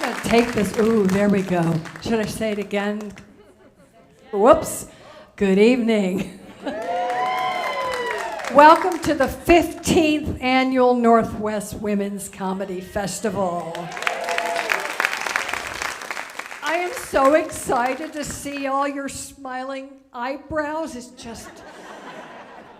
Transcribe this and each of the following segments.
going to take this. Ooh, there we go. Should I say it again? Whoops. Good evening. Welcome to the 15th Annual Northwest Women's Comedy Festival. I am so excited to see all your smiling eyebrows. It's just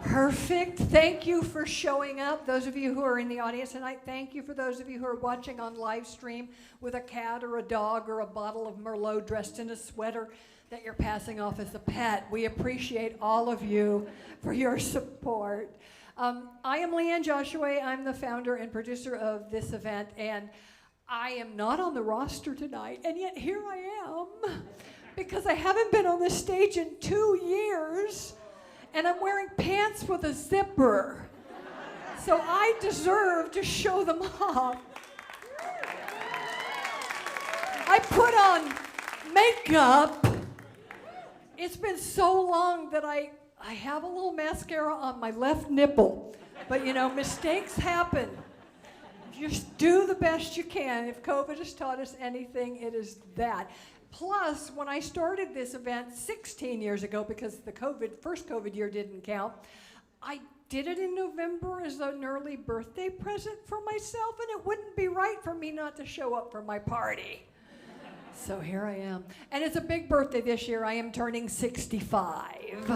perfect. Thank you for showing up. Those of you who are in the audience tonight, thank you for those of you who are watching on live stream with a cat or a dog or a bottle of Merlot dressed in a sweater that you're passing off as a pet. We appreciate all of you for your support. I am Leanne Joshua. I'm the founder and producer of this event, and I am not on the roster tonight, and yet here I am because I haven't been on this stage in 2 years, and I'm wearing pants with a zipper. So I deserve to show them off. I put on makeup. It's been so long that I have a little mascara on my left nipple. But you know, mistakes happen. Just do the best you can. If COVID has taught us anything, it is that. Plus, when I started this event 16 years ago, because the first COVID year didn't count, I did it in November as an early birthday present for myself, and it wouldn't be right for me not to show up for my party. So here I am. And it's a big birthday this year. I am turning 65.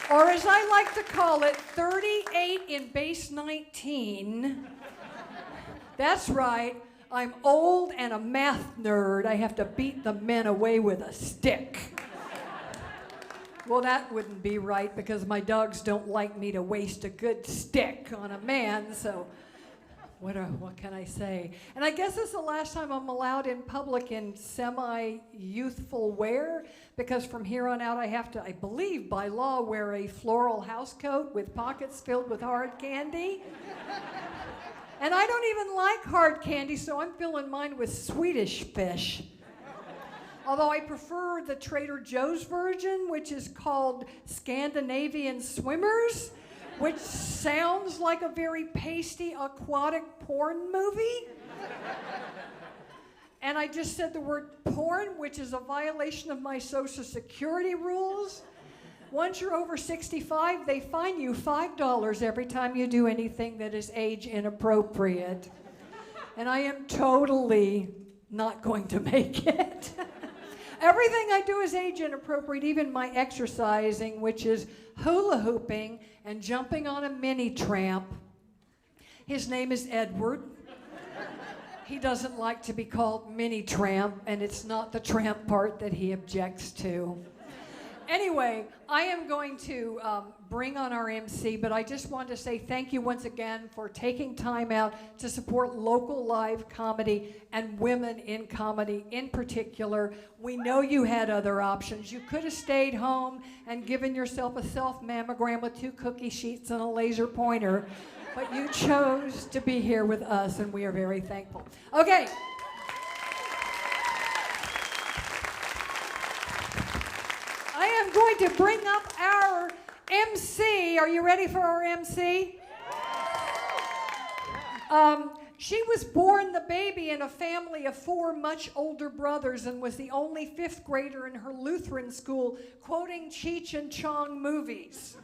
Or as I like to call it, 38 in base 19. That's right. I'm old and a math nerd. I have to beat the men away with a stick. Well, that wouldn't be right because my dogs don't like me to waste a good stick on a man, so what can I say? And I guess it's the last time I'm allowed in public in semi-youthful wear, because from here on out I have to, I believe by law, wear a floral housecoat with pockets filled with hard candy. And I don't even like hard candy, so I'm filling mine with Swedish fish. Although I prefer the Trader Joe's version, which is called Scandinavian Swimmers, which sounds like a very pasty aquatic porn movie. And I just said the word porn, which is a violation of my Social Security rules. Once you're over 65, they fine you $5 every time you do anything that is age inappropriate. And I am totally not going to make it. Everything I do is age inappropriate, even my exercising, which is hula hooping and jumping on a mini tramp. His name is Edward. He doesn't like to be called mini tramp, and it's not the tramp part that he objects to. Anyway, I am going to bring on our MC, but I just want to say thank you once again for taking time out to support local live comedy and women in comedy in particular. We know you had other options. You could have stayed home and given yourself a self-mammogram with 2 cookie sheets and a laser pointer, but you chose to be here with us, and we are very thankful. Okay. I am going to bring up our MC. Are you ready for our MC? She was born the baby in a family of 4 much older brothers and was the only 5th grader in her Lutheran school quoting Cheech and Chong movies.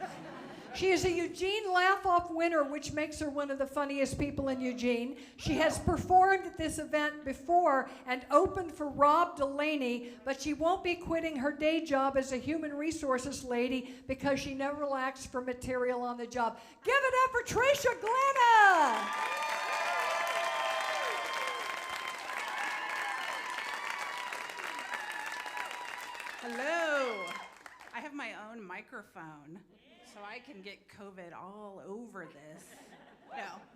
She is a Eugene Laugh-Off winner, which makes her one of the funniest people in Eugene. She has performed at this event before and opened for Rob Delaney, but she won't be quitting her day job as a human resources lady because she never lacks for material on the job. Give it up for Tricia Glenna! Hello. I have my own microphone, so I can get COVID all over this.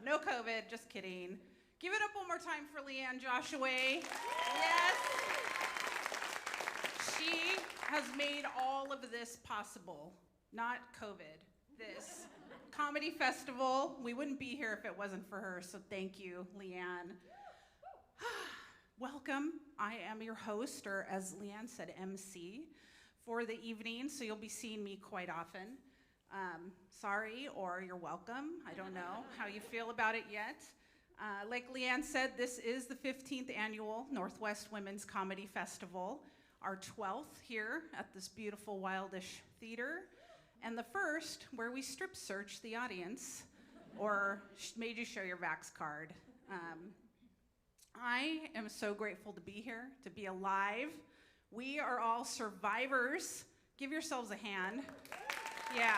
No COVID, just kidding. Give it up one more time for Leanne Joshua. Yes. She has made all of this possible, not COVID, this comedy festival. We wouldn't be here if it wasn't for her, so thank you, Leanne. Welcome. I am your host, or as Leanne said, MC, for the evening, so you'll be seeing me quite often. Sorry, or you're welcome. I don't know how you feel about it yet. Like Leanne said, this is the 15th annual Northwest Women's Comedy Festival, our 12th here at this beautiful Wildish Theater, and the first where we strip search the audience or made you show your Vax card. I am so grateful to be here, to be alive. We are all survivors. Give yourselves a hand. Yeah.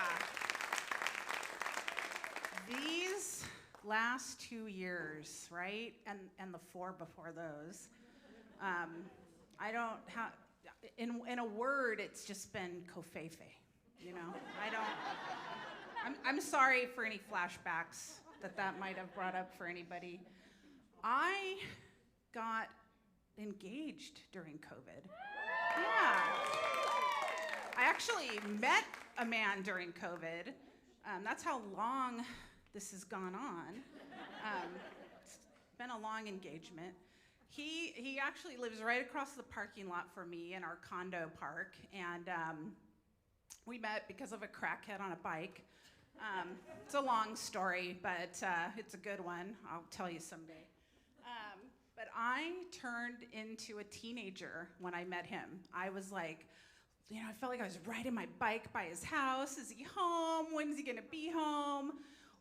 These last 2 years, right? And the 4 before those. I don't have, in a word, it's just been kofefe, you know? I'm sorry for any flashbacks that might have brought up for anybody. I got engaged during COVID. Yeah. I actually met a man during COVID. That's how long this has gone on. It's been a long engagement. He actually lives right across the parking lot from me in our condo park, and we met because of a crackhead on a bike. It's a long story, but it's a good one. I'll tell you someday. But I turned into a teenager when I met him. I was like, I felt like I was riding my bike by his house. Is he home? When's he gonna be home?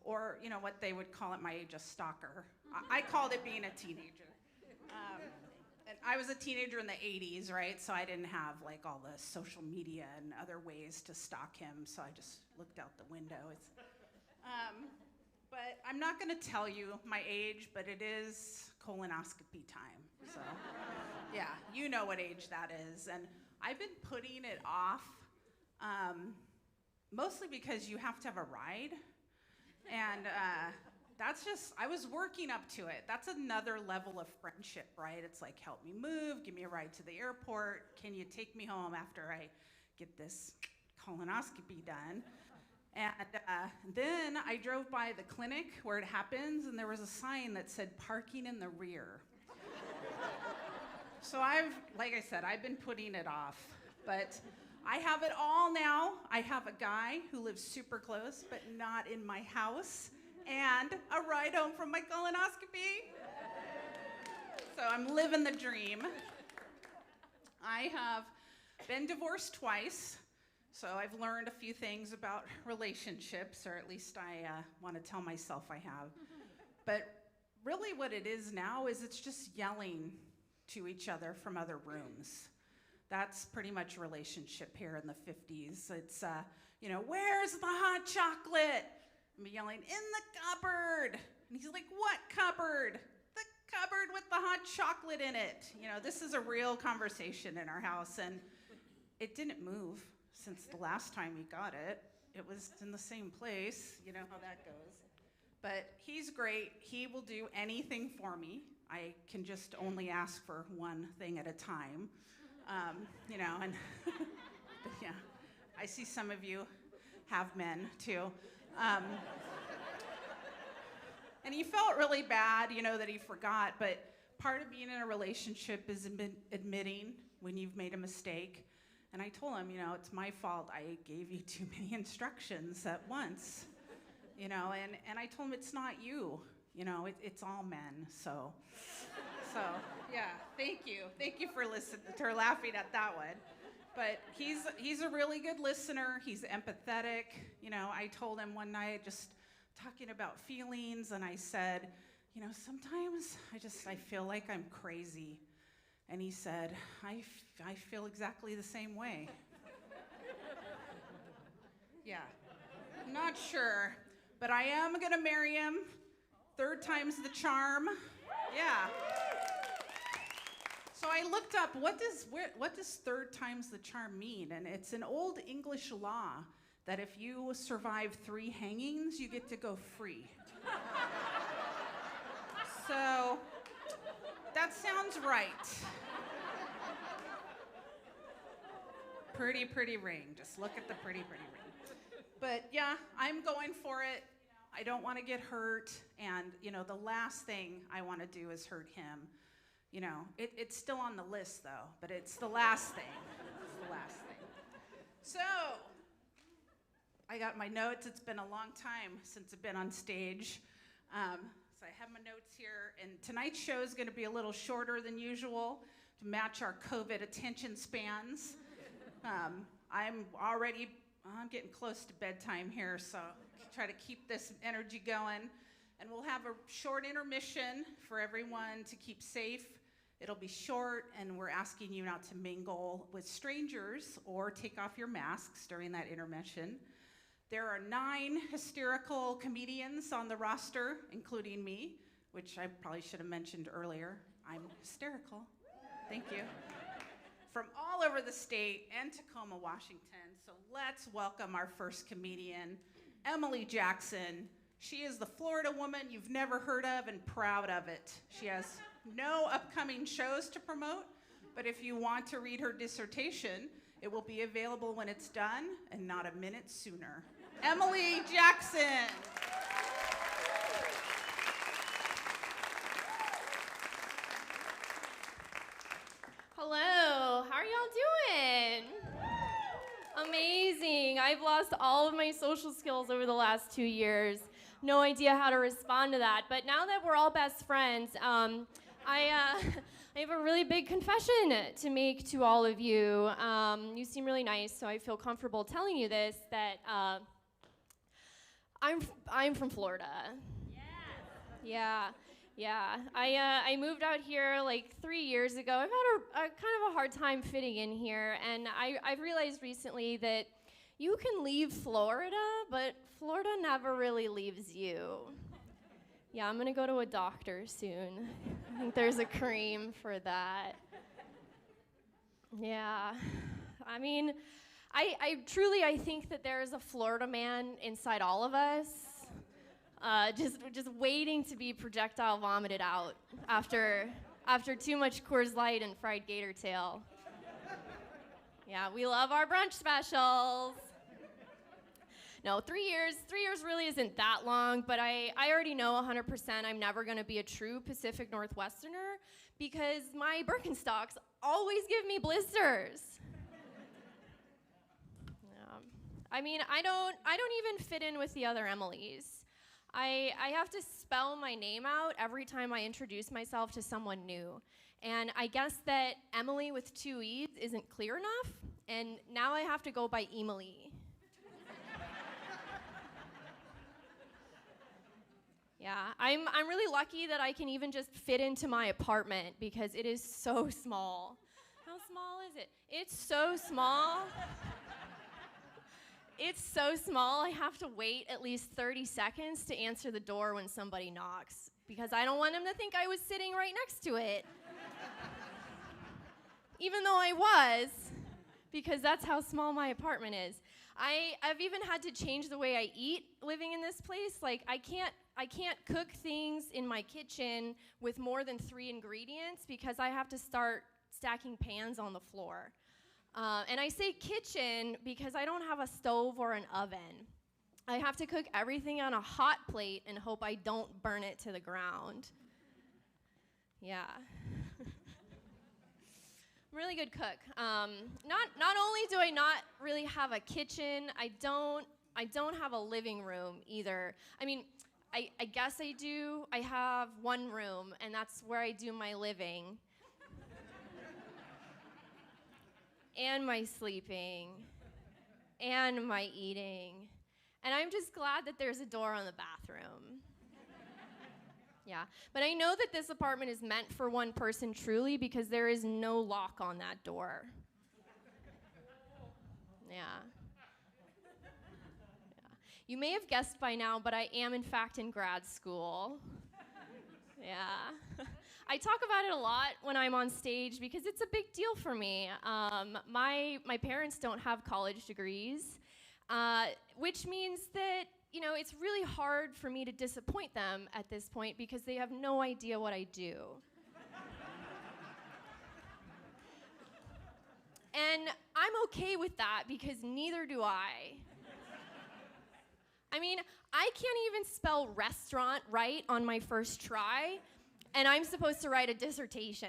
Or, what they would call at my age, a stalker. I called it being a teenager. And I was a teenager in the 80s, right? So I didn't have like all the social media and other ways to stalk him. So I just looked out the window. But I'm not gonna tell you my age, but it is colonoscopy time. So yeah, you know what age that is. And I've been putting it off, mostly because you have to have a ride. And I was working up to it. That's another level of friendship, right? It's like, help me move, give me a ride to the airport. Can you take me home after I get this colonoscopy done? And then I drove by the clinic where it happens, and there was a sign that said parking in the rear. So like I said, I've been putting it off, but I have it all now. I have a guy who lives super close, but not in my house, and a ride home from my colonoscopy. So I'm living the dream. I have been divorced twice, so I've learned a few things about relationships, or at least I want to tell myself I have. But really what it is now is it's just yelling to each other from other rooms. That's pretty much a relationship here in the 50s. It's, where's the hot chocolate? I'm yelling, in the cupboard. And he's like, what cupboard? The cupboard with the hot chocolate in it. This is a real conversation in our house, and it didn't move since the last time we got it. It was in the same place. You know how that goes. But he's great. He will do anything for me. I can just only ask for one thing at a time. And but yeah, I see some of you have men too. And he felt really bad, that he forgot, but part of being in a relationship is admitting when you've made a mistake. And I told him, it's my fault. I gave you too many instructions at once, and I told him it's not you, it's all men, so yeah, thank you for laughing at that one. But he's a really good listener. He's empathetic. I told him one night, just talking about feelings, and I said, sometimes I feel like I'm crazy. And he said, I feel exactly the same way. Yeah, I'm not sure, but I am gonna marry him. 3rd time's the charm. Yeah. So I looked up, what does 3rd time's the charm mean? And it's an old English law that if you survive 3 hangings, you get to go free. So that sounds right. Pretty, pretty ring. Just look at the pretty, pretty ring. But yeah, I'm going for it. I don't want to get hurt. And, the last thing I want to do is hurt him. It's still on the list, though, but it's the last thing. It's the last thing. So, I got my notes. It's been a long time since I've been on stage. So I have my notes here, and tonight's show is going to be a little shorter than usual to match our COVID attention spans. I'm getting close to bedtime here, so try to keep this energy going. And we'll have a short intermission for everyone to keep safe. It'll be short, and we're asking you not to mingle with strangers or take off your masks during that intermission. There are 9 hysterical comedians on the roster, including me, which I probably should have mentioned earlier. I'm hysterical. Thank you. From all over the state and Tacoma, Washington. So let's welcome our first comedian, Emily Jackson. She is the Florida woman you've never heard of and proud of it. She has no upcoming shows to promote, but if you want to read her dissertation, it will be available when it's done and not a minute sooner. Emily Jackson. Hello, how are y'all doing? Amazing. I've lost all of my social skills over the last 2 years. No idea how to respond to that. But now that we're all best friends, I have a really big confession to make to all of you. You seem really nice, so I feel comfortable telling you this, that I'm from Florida. Yeah. I moved out here like 3 years ago. I've had a kind of a hard time fitting in here, and I've realized recently that you can leave Florida, but Florida never really leaves you. Yeah, I'm gonna go to a doctor soon. I think there's a cream for that. Yeah, I mean, I truly think that there's a Florida man inside all of us, just waiting to be projectile vomited out after too much Coors Light and fried gator tail. Yeah, we love our brunch specials. No, 3 years really isn't that long, but I already know 100% I'm never gonna be a true Pacific Northwesterner because my Birkenstocks always give me blisters. Yeah. I mean, I don't even fit in with the other Emilys. I have to spell my name out every time I introduce myself to someone new. And I guess that Emily with 2 E's isn't clear enough, and now I have to go by Emily. Yeah, I'm really lucky that I can even just fit into my apartment because it is so small. How small is it? It's so small. It's so small, I have to wait at least 30 seconds to answer the door when somebody knocks because I don't want them to think I was sitting right next to it. Even though I was, because that's how small my apartment is. I've even had to change the way I eat living in this place. Like, I can't cook things in my kitchen with more than 3 ingredients because I have to start stacking pans on the floor. And I say kitchen because I don't have a stove or an oven. I have to cook everything on a hot plate and hope I don't burn it to the ground. Yeah. I'm a really good cook. Not only do I not really have a kitchen, I don't have a living room either. I mean, I guess I do. I have one room, and that's where I do my living. And my sleeping. And my eating. And I'm just glad that there's a door on the bathroom. Yeah, but I know that this apartment is meant for one person truly because there is no lock on that door. Yeah. You may have guessed by now, but I am in fact in grad school. Yeah. I talk about it a lot when I'm on stage because it's a big deal for me. My parents don't have college degrees, which means that it's really hard for me to disappoint them at this point because they have no idea what I do. And I'm okay with that because neither do I. I mean, I can't even spell restaurant right on my first try, and I'm supposed to write a dissertation.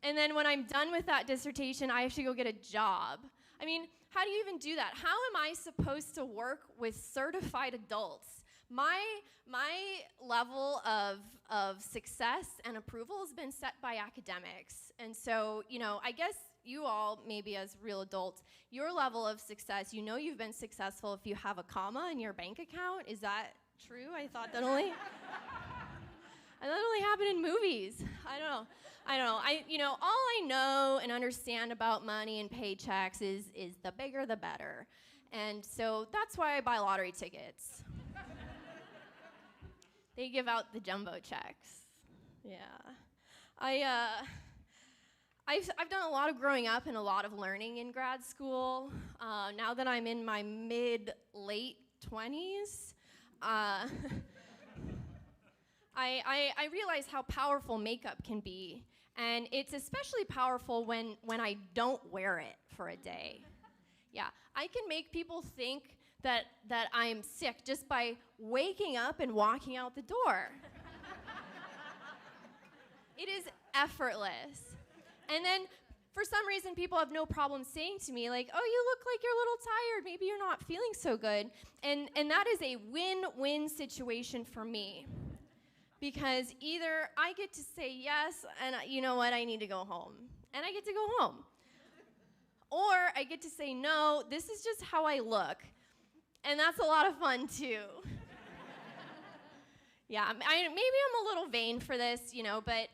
And then when I'm done with that dissertation, I have to go get a job. I mean, how do you even do that? How am I supposed to work with certified adults My level of success and approval has been set by academics. And so, I guess you all, maybe as real adults, your level of success, you've been successful if you have a comma in your bank account. Is that true? I thought that only happened in movies. I don't know. All I know and understand about money and paychecks is the bigger the better. And so that's why I buy lottery tickets. They give out the jumbo checks. Yeah. I've done a lot of growing up and a lot of learning in grad school. Now that I'm in my late 20s, I realize how powerful makeup can be. And it's especially powerful when I don't wear it for a day. Yeah, I can make people think that I'm sick just by waking up and walking out the door. It is effortless. And then, for some reason, people have no problem saying to me, like, oh, you look like you're a little tired. Maybe you're not feeling so good. And that is a win-win situation for me. Because either I get to say yes, and you know what, I need to go home. And I get to go home. Or I get to say, no, this is just how I look. And that's a lot of fun, too. Yeah, maybe I'm a little vain for this, but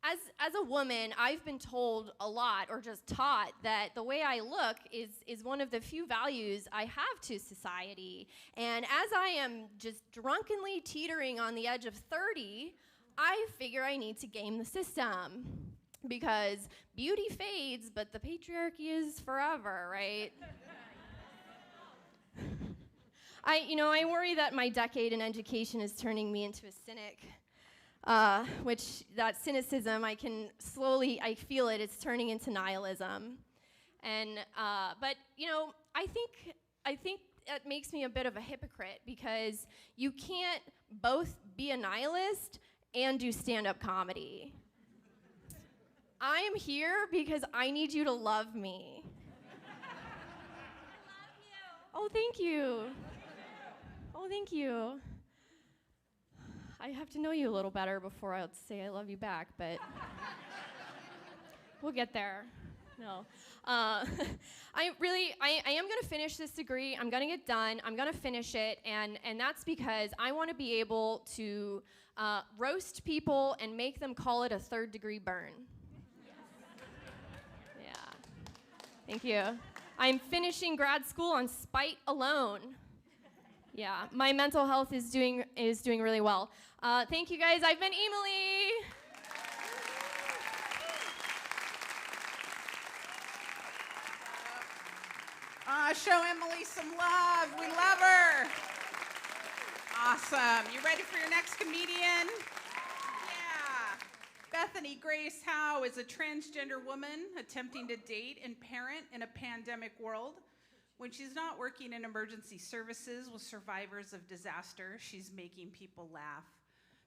as a woman, I've been told a lot, or just taught, that the way I look is one of the few values I have to society. And as I am just drunkenly teetering on the edge of 30, I figure I need to game the system. Because beauty fades, but the patriarchy is forever, right? I worry that my decade in education is turning me into a cynic. Which that cynicism, I feel it's turning into nihilism. And, but, I think that makes me a bit of a hypocrite, because you can't both be a nihilist and do stand-up comedy. I am here because I need you to love me. I love you. Oh, thank you. Oh, thank you. I have to know you a little better before I'll say I love you back, but we'll get there. No. I am going to finish this degree. I'm going to get done. I'm going to finish it, and that's because I want to be able to roast people and make them call it a third-degree burn. Yeah. Thank you. I'm finishing grad school on spite alone. Yeah, my mental health is doing really well. Thank you, guys. I've been Emily. Show Emily some love. We love her. Awesome. You ready for your next comedian? Yeah. Bethany Grace Howe is a transgender woman attempting to date and parent in a pandemic world. When she's not working in emergency services with survivors of disaster, she's making people laugh.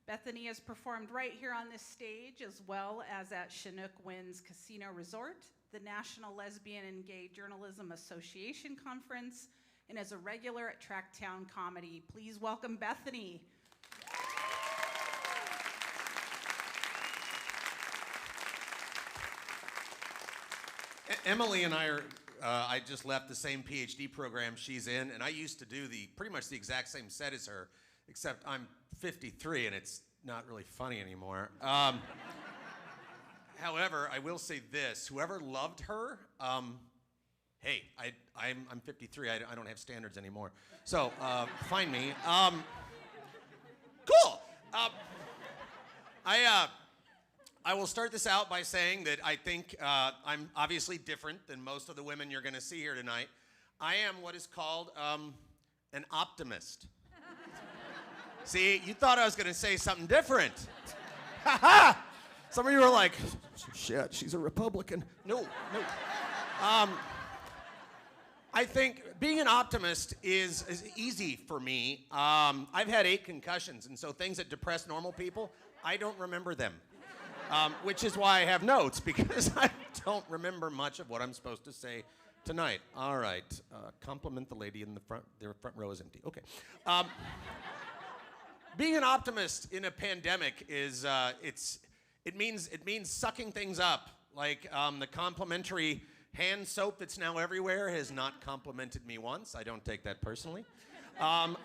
Bethany has performed right here on this stage, as well as at Chinook Winds Casino Resort, the National Lesbian and Gay Journalism Association Conference, and as a regular at Tracktown Comedy. Please welcome Bethany. Emily and I are, I just left the same PhD program she's in, and I used to do pretty much the exact same set as her, except I'm 53 and it's not really funny anymore. However, I will say this, whoever loved her, hey, I'm 53, I don't have standards anymore. So, find me. Cool. I will start this out by saying that I think I'm obviously different than most of the women you're going to see here tonight. I am what is called an optimist. See, you thought I was going to say something different. Ha ha! Some of you were like, shit, she's a Republican. No. I think being an optimist is easy for me. I've had 8 concussions, and so things that depress normal people, I don't remember them. Which is why I have notes, because I don't remember much of what I'm supposed to say Tonight. All right. Compliment the lady in the front. Their front row is empty. Okay. Being an optimist in a pandemic is it means sucking things up. Like the complimentary hand soap that's now everywhere has not complimented me once. I don't take that personally. I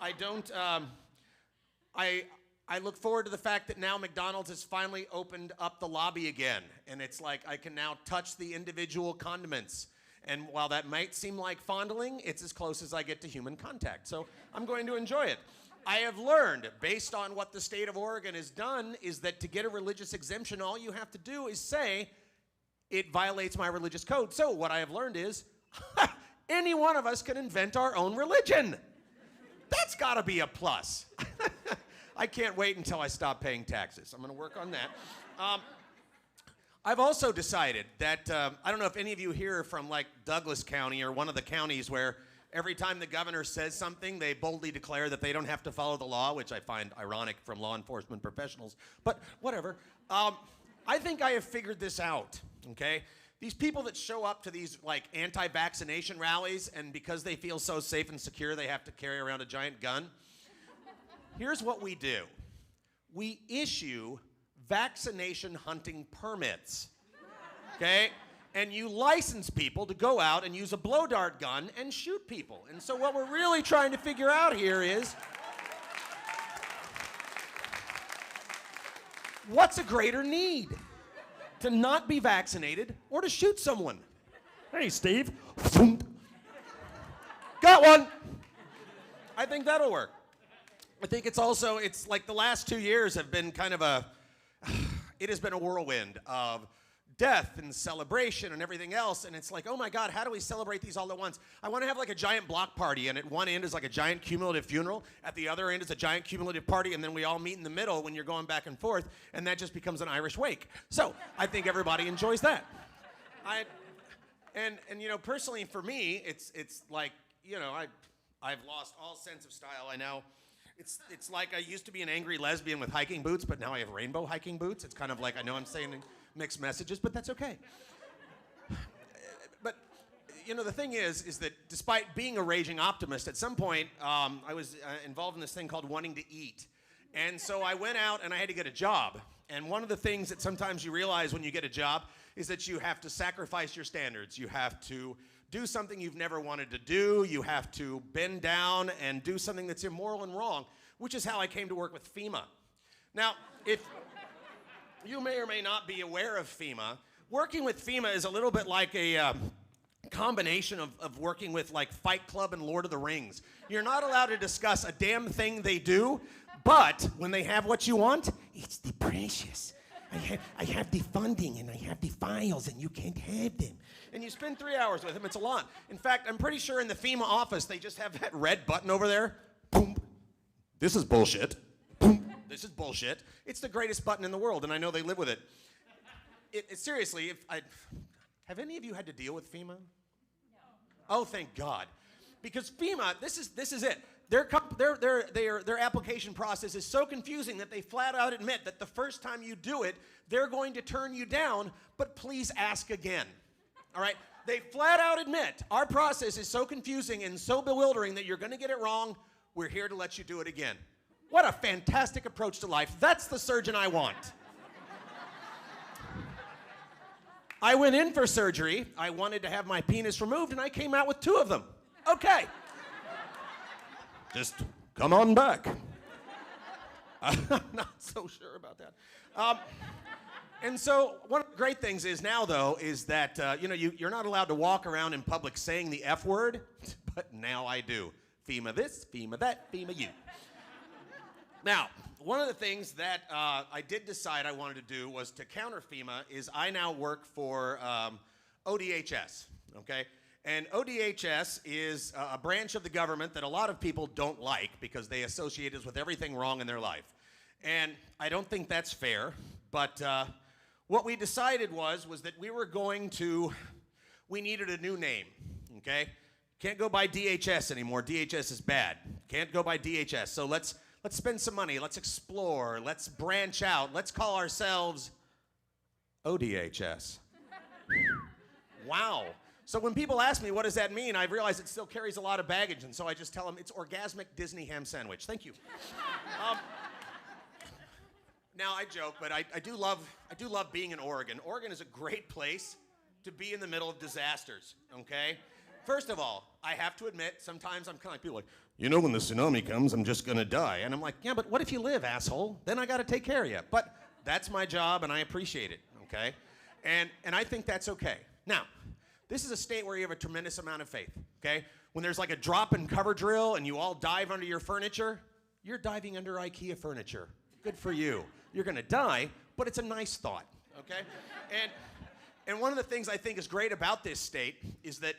look forward to the fact that now McDonald's has finally opened up the lobby again, and it's like I can now touch the individual condiments. And while that might seem like fondling, it's as close as I get to human contact. So I'm going to enjoy it. I have learned, based on what the state of Oregon has done, is that to get a religious exemption, all you have to do is say, it violates my religious code. So what I have learned is, any one of us can invent our own religion. That's got to be a plus. I can't wait until I stop paying taxes. I'm going to work on that. I've also decided that, I don't know if any of you here are from like Douglas County or one of the counties where every time the governor says something, they boldly declare that they don't have to follow the law, which I find ironic from law enforcement professionals. But whatever. I think I have figured this out, okay? These people that show up to these like anti-vaccination rallies and because they feel so safe and secure, they have to carry around a giant gun. Here's what we do. We issue vaccination hunting permits, okay? And you license people to go out and use a blow dart gun and shoot people. And so what we're really trying to figure out here is, what's a greater need? To not be vaccinated or to shoot someone? Hey, Steve. Got one. I think that'll work. I think it's like the last 2 years have been kind of it has been a whirlwind of death and celebration and everything else, and it's like, oh my God, how do we celebrate these all at once? I want to have like a giant block party, and at one end is like a giant cumulative funeral, at the other end is a giant cumulative party, and then we all meet in the middle when you're going back and forth, and that just becomes an Irish wake. So I think everybody enjoys that. And you know, personally for me, it's like, you know, I've lost all sense of style. I now, it's like I used to be an angry lesbian with hiking boots, but now I have rainbow hiking boots. It's kind of like, I know I'm saying mixed messages, but that's okay. But, you know, the thing is that despite being a raging optimist, at some point, I was involved in this thing called wanting to eat. And so I went out and I had to get a job. And one of the things that sometimes you realize when you get a job is that you have to sacrifice your standards. You have to do something you've never wanted to do. You have to bend down and do something that's immoral and wrong, which is how I came to work with FEMA. Now, if you may or may not be aware of FEMA, working with FEMA is a little bit like a combination of working with like Fight Club and Lord of the Rings. You're not allowed to discuss a damn thing they do, but when they have what you want, it's the precious. I have the funding and I have the files and you can't have them. And you spend 3 hours with them, it's a lot. In fact, I'm pretty sure in the FEMA office, they just have that red button over there. Boom. This is bullshit. Boom. This is bullshit. It's the greatest button in the world, and I know they live with it. Seriously, have any of you had to deal with FEMA? No. Oh, thank God. Because FEMA, this is it. Their application process is so confusing that they flat out admit that the first time you do it, they're going to turn you down, but please ask again. All right? They flat out admit, our process is so confusing and so bewildering that you're going to get it wrong. We're here to let you do it again. What a fantastic approach to life. That's the surgeon I want. I went in for surgery. I wanted to have my penis removed, and I came out with 2 of them. Okay. Just come on back. I'm not so sure about that. And so one of the great things is now, though, is that, you're not allowed to walk around in public saying the F word, but now I do. FEMA this, FEMA that, FEMA you. Now, one of the things that I did decide I wanted to do was to counter FEMA is I now work for ODHS, okay? And ODHS is a branch of the government that a lot of people don't like because they associate us with everything wrong in their life. And I don't think that's fair, but what we decided was that we needed a new name, okay? Can't go by DHS anymore. DHS is bad. Can't go by DHS. So let's spend some money. Let's explore. Let's branch out. Let's call ourselves ODHS. Wow. So when people ask me, what does that mean, I realize it still carries a lot of baggage, and so I just tell them it's orgasmic Disney ham sandwich. Thank you. Now, I joke, but I do love being in Oregon. Oregon is a great place to be in the middle of disasters, okay? First of all, I have to admit, sometimes I'm kind of like people like, you know, when the tsunami comes, I'm just gonna die. And I'm like, yeah, but what if you live, asshole? Then I gotta take care of you. But that's my job, and I appreciate it, okay? And I think that's okay. Now, this is a state where you have a tremendous amount of faith, okay? When there's like a drop and cover drill and you all dive under your furniture, you're diving under IKEA furniture. Good for you. You're gonna die, but it's a nice thought, okay? And one of the things I think is great about this state is that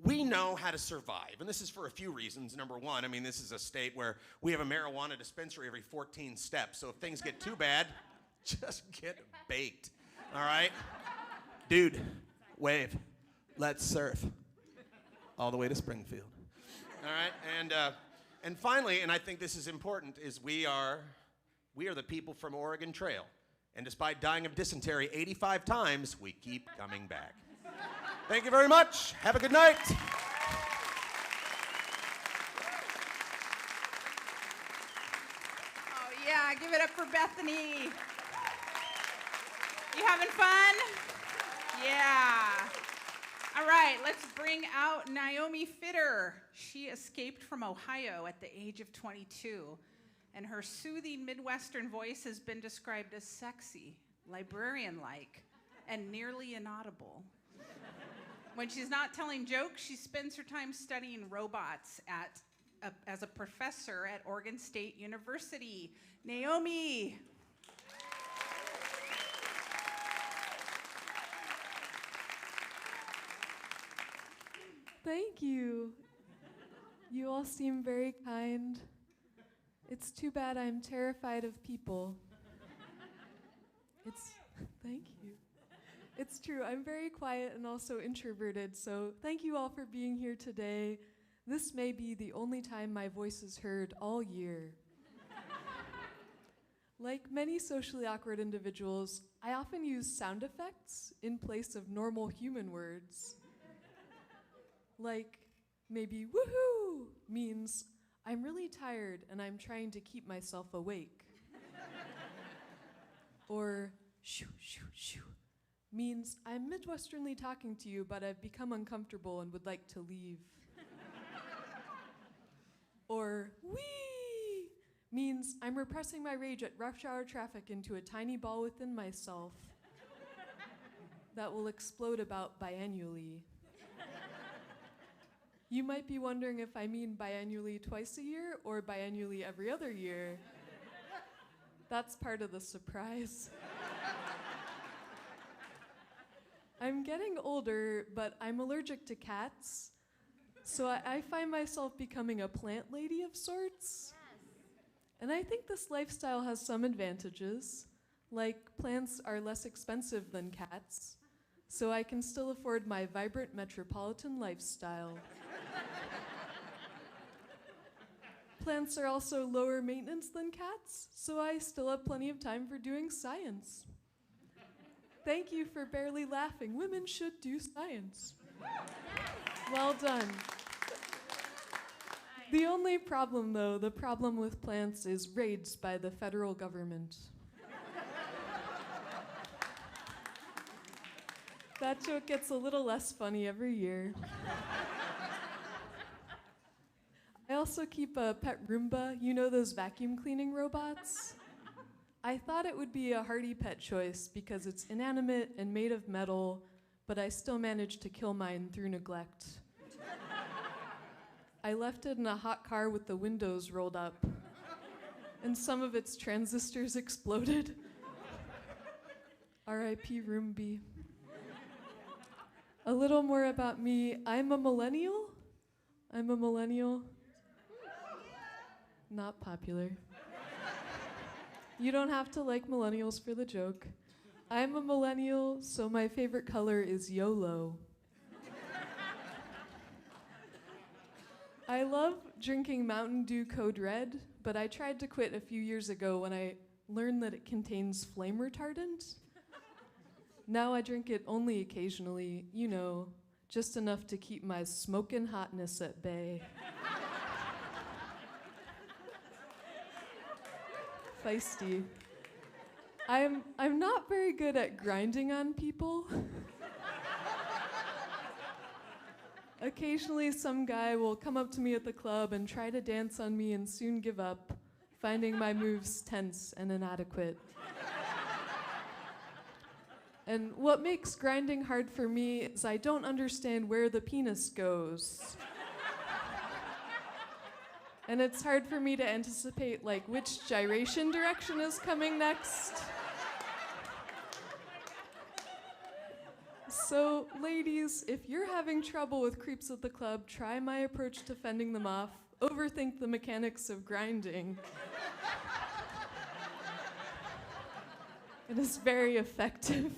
we know how to survive. And this is for a few reasons. Number one, I mean, this is a state where we have a marijuana dispensary every 14 steps. So if things get too bad, just get baked, all right? Dude, wave. Let's surf. All the way to Springfield. All right? And finally, and I think this is important, is we are the people from Oregon Trail. And despite dying of dysentery 85 times, we keep coming back. Thank you very much. Have a good night. Oh, yeah, give it up for Bethany. You having fun? Yeah. All right, let's bring out Naomi Fitter. She escaped from Ohio at the age of 22, and her soothing Midwestern voice has been described as sexy, librarian-like, and nearly inaudible. When she's not telling jokes, she spends her time studying robots as a professor at Oregon State University. Naomi. Thank you. You all seem very kind. It's too bad I'm terrified of people. Thank you. It's true, I'm very quiet and also introverted, so thank you all for being here today. This may be the only time my voice is heard all year. Like many socially awkward individuals, I often use sound effects in place of normal human words. Like, maybe woohoo means I'm really tired and I'm trying to keep myself awake. Or shoo, shoo, shoo means I'm Midwesternly talking to you, but I've become uncomfortable and would like to leave. Or wee means I'm repressing my rage at rush hour traffic into a tiny ball within myself that will explode about biannually. You might be wondering if I mean biannually twice a year or biannually every other year. That's part of the surprise. I'm getting older, but I'm allergic to cats, so I find myself becoming a plant lady of sorts. Yes. And I think this lifestyle has some advantages, like plants are less expensive than cats, so I can still afford my vibrant metropolitan lifestyle. Plants are also lower maintenance than cats, so I still have plenty of time for doing science. Thank you for barely laughing. Women should do science. Well done. The only problem, though, the problem with plants is raids by the federal government. That joke gets a little less funny every year. I also keep a pet Roomba. You know those vacuum cleaning robots? I thought it would be a hardy pet choice because it's inanimate and made of metal, but I still managed to kill mine through neglect. I left it in a hot car with the windows rolled up, and some of its transistors exploded. R.I.P. Roomby. A little more about me. I'm a millennial. Not popular. You don't have to like millennials for the joke. I'm a millennial, so my favorite color is YOLO. I love drinking Mountain Dew Code Red, but I tried to quit a few years ago when I learned that it contains flame retardant. Now I drink it only occasionally, just enough to keep my smoking hotness at bay. Feisty. I'm not very good at grinding on people. Occasionally, some guy will come up to me at the club and try to dance on me and soon give up, finding my moves tense and inadequate. And what makes grinding hard for me is I don't understand where the penis goes. And it's hard for me to anticipate, like, which gyration direction is coming next. So, ladies, if you're having trouble with creeps at the club, try my approach to fending them off. Overthink the mechanics of grinding. It is very effective.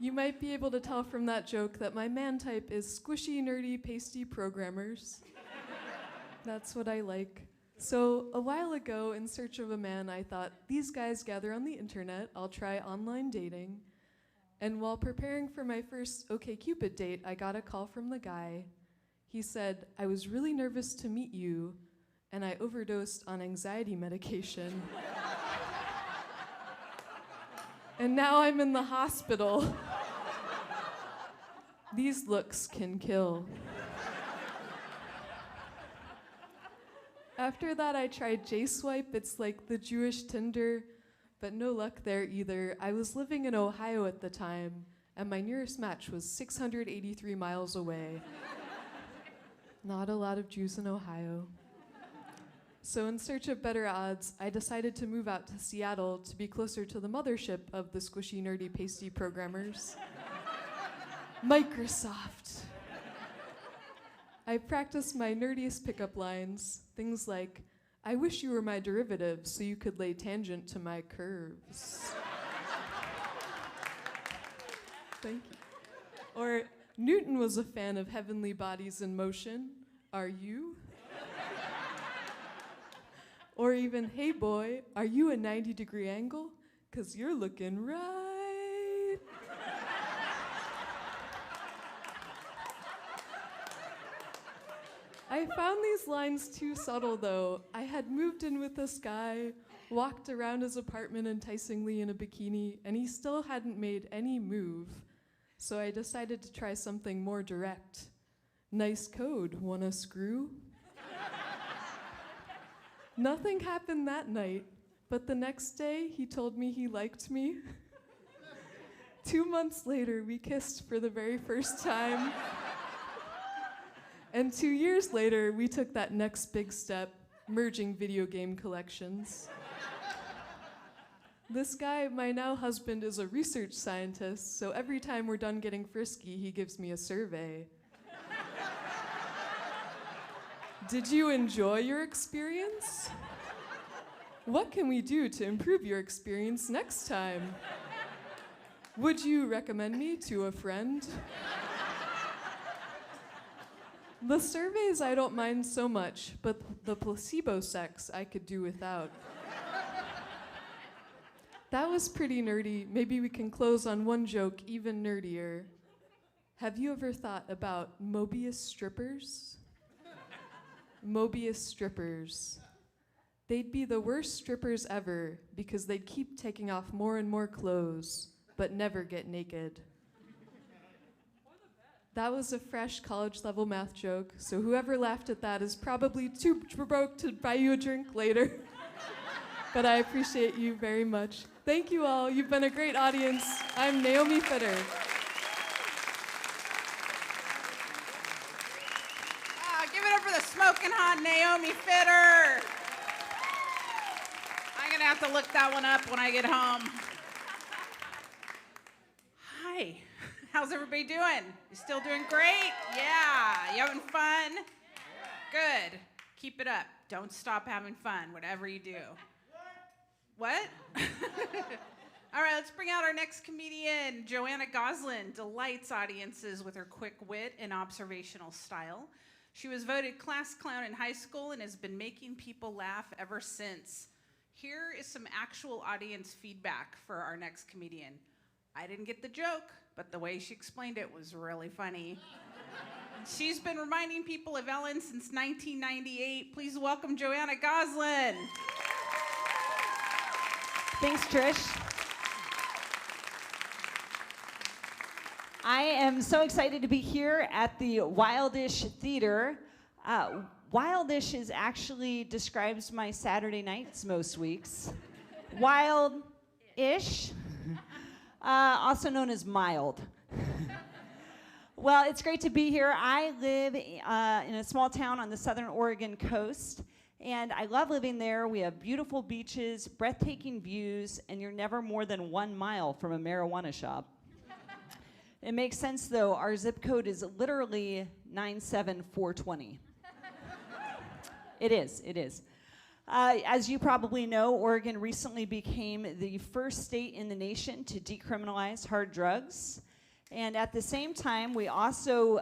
You might be able to tell from that joke that my man type is squishy, nerdy, pasty programmers. That's what I like. So a while ago, in search of a man, I thought, these guys gather on the internet, I'll try online dating. And while preparing for my first OkCupid date, I got a call from the guy. He said, I was really nervous to meet you, and I overdosed on anxiety medication. And now I'm in the hospital. These looks can kill. After that, I tried J-Swipe. It's like the Jewish Tinder, but no luck there either. I was living in Ohio at the time, and my nearest match was 683 miles away. Not a lot of Jews in Ohio. So in search of better odds, I decided to move out to Seattle to be closer to the mothership of the squishy, nerdy, pasty programmers, Microsoft. I practiced my nerdiest pickup lines, things like, I wish you were my derivative so you could lay tangent to my curves. Thank you. Or, Newton was a fan of heavenly bodies in motion. Are you? Or even, hey boy, are you a 90-degree angle? 'Cause you're looking right. I found these lines too subtle though. I had moved in with this guy, walked around his apartment enticingly in a bikini, and he still hadn't made any move. So I decided to try something more direct. Nice code, wanna screw? Nothing happened that night, but the next day he told me he liked me. 2 months later, we kissed for the very first time. And 2 years later, we took that next big step, merging video game collections. This guy, my now husband, is a research scientist, so every time we're done getting frisky, he gives me a survey. Did you enjoy your experience? What can we do to improve your experience next time? Would you recommend me to a friend? The surveys I don't mind so much, but the placebo sex I could do without. That was pretty nerdy. Maybe we can close on one joke even nerdier. Have you ever thought about Mobius strippers? Mobius strippers. They'd be the worst strippers ever because they'd keep taking off more and more clothes, but never get naked. That was a fresh college-level math joke, so whoever laughed at that is probably too broke to buy you a drink later. But I appreciate you very much. Thank you all. You've been a great audience. I'm Naomi Fitter. Give it up for the smoking hot Naomi Fitter. I'm gonna have to look that one up when I get home. Hi, how's everybody doing? You still doing great? Yeah, you having fun? Good, keep it up. Don't stop having fun, whatever you do. What? All right, let's bring out our next comedian. Joanna Goslin delights audiences with her quick wit and observational style. She was voted class clown in high school and has been making people laugh ever since. Here is some actual audience feedback for our next comedian. I didn't get the joke, but the way she explained it was really funny. She's been reminding people of Ellen since 1998. Please welcome Joanna Goslin. Thanks, Trish. I am so excited to be here at the Wildish Theater. Wildish actually describes my Saturday nights most weeks. Wild-ish, also known as mild. Well, it's great to be here. I live in a small town on the southern Oregon coast, and I love living there. We have beautiful beaches, breathtaking views, and you're never more than 1 mile from a marijuana shop. It makes sense, though. Our zip code is literally 97420. It is. As you probably know, Oregon recently became the first state in the nation to decriminalize hard drugs. And at the same time, we also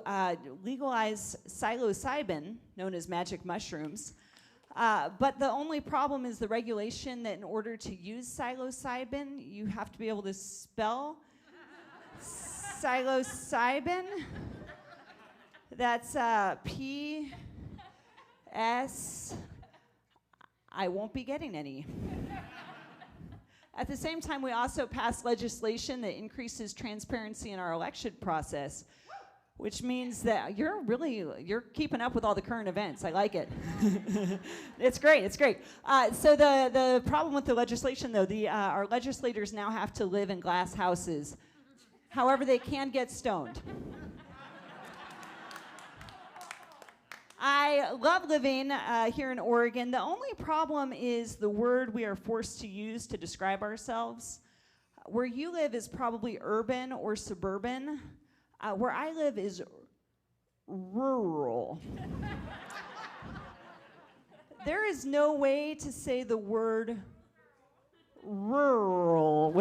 legalized psilocybin, known as magic mushrooms. But the only problem is the regulation that in order to use psilocybin, you have to be able to spell psilocybin. That's P-S. I won't be getting any. At the same time, we also passed legislation that increases transparency in our election process, which means that you're keeping up with all the current events. I like it. It's great. So the problem with the legislation, though, our legislators now have to live in glass houses. However, they can get stoned. I love living here in Oregon. The only problem is the word we are forced to use to describe ourselves. Where you live is probably urban or suburban. Where I live is rural. There is no way to say the word rural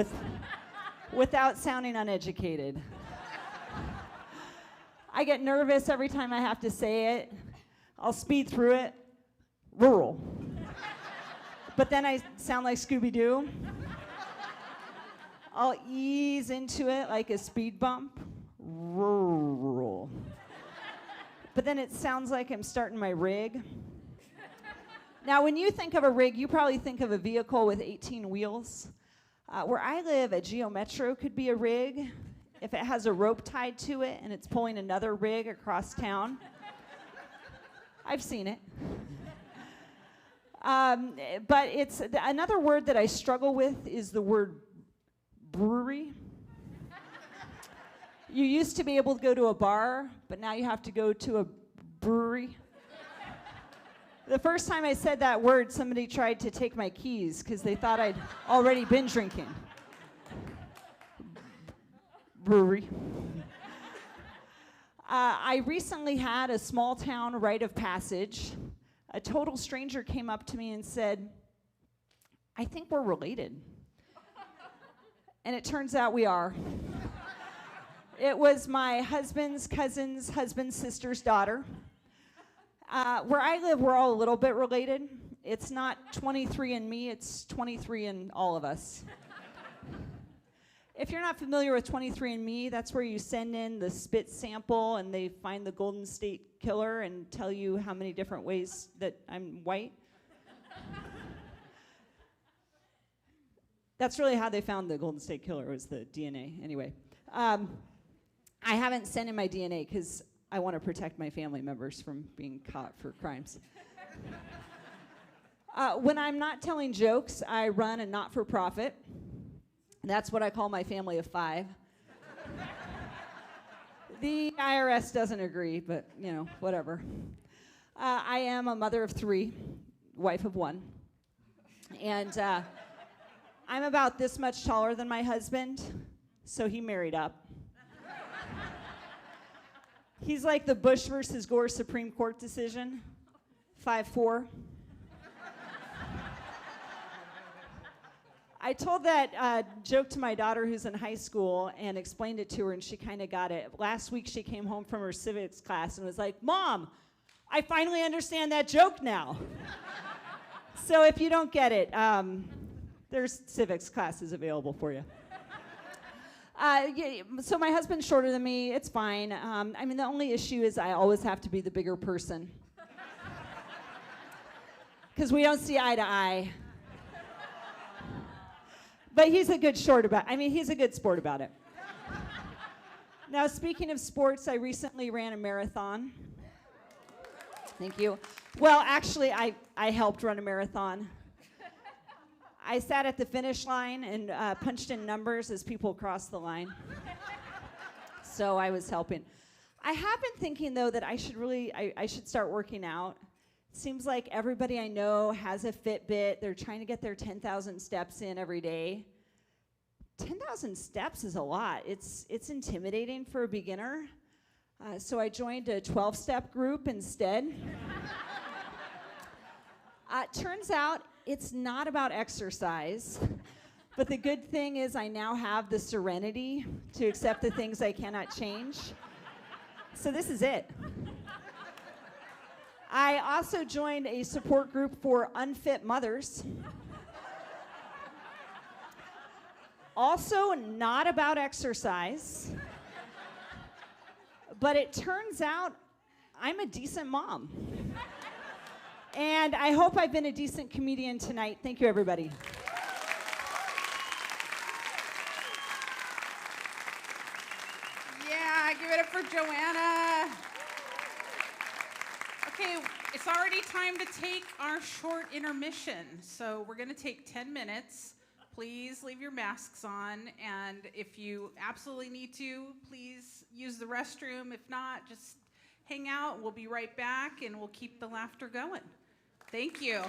without sounding uneducated. I get nervous every time I have to say it. I'll speed through it. Rural. But then I sound like Scooby-Doo. I'll ease into it like a speed bump. Rural. But then it sounds like I'm starting my rig. Now, when you think of a rig, you probably think of a vehicle with 18 wheels. Where I live, a Geo Metro could be a rig if it has a rope tied to it and it's pulling another rig across town. I've seen it. But it's another word that I struggle with is the word brewery. You used to be able to go to a bar, but now you have to go to a brewery. The first time I said that word, somebody tried to take my keys because they thought I'd already been drinking. Brewery. I recently had a small town rite of passage. A total stranger came up to me and said, "I think we're related." And it turns out we are. It was my husband's cousin's husband's sister's daughter. Where I live, we're all a little bit related. It's not 23andMe, it's 23 and all of us. If you're not familiar with 23andMe, that's where you send in the spit sample and they find the Golden State Killer and tell you how many different ways that I'm white. That's really how they found the Golden State Killer, was the DNA. Anyway, I haven't sent in my DNA because I want to protect my family members from being caught for crimes. When I'm not telling jokes, I run a not-for-profit. That's what I call my family of 5. The IRS doesn't agree, but, whatever. I am a mother of 3, wife of 1. And I'm about this much taller than my husband, so he married up. He's like the Bush versus Gore Supreme Court decision, 5'4". I told that joke to my daughter who's in high school and explained it to her, and she kind of got it. Last week, she came home from her civics class and was like, "Mom, I finally understand that joke now." So if you don't get it, there's civics classes available for you. So my husband's shorter than me. It's fine. I mean, the only issue is I always have to be the bigger person. Because we don't see eye to eye. But he's a good sport about it. Now, speaking of sports, I recently ran a marathon. Thank you. Well, actually, I helped run a marathon. I sat at the finish line and punched in numbers as people crossed the line. So I was helping. I have been thinking, though, that I should start working out. Seems like everybody I know has a Fitbit. They're trying to get their 10,000 steps in every day. 10,000 steps is a lot. It's intimidating for a beginner. So I joined a 12-step group instead. Turns out it's not about exercise. But the good thing is I now have the serenity to accept the things I cannot change. So this is it. I also joined a support group for unfit mothers. Also not about exercise. But it turns out I'm a decent mom. And I hope I've been a decent comedian tonight. Thank you, everybody. Yeah, give it up for Joanna. Okay, it's already time to take our short intermission. So we're going to take 10 minutes. Please leave your masks on. And if you absolutely need to, please use the restroom. If not, just hang out. We'll be right back, and we'll keep the laughter going. Thank you.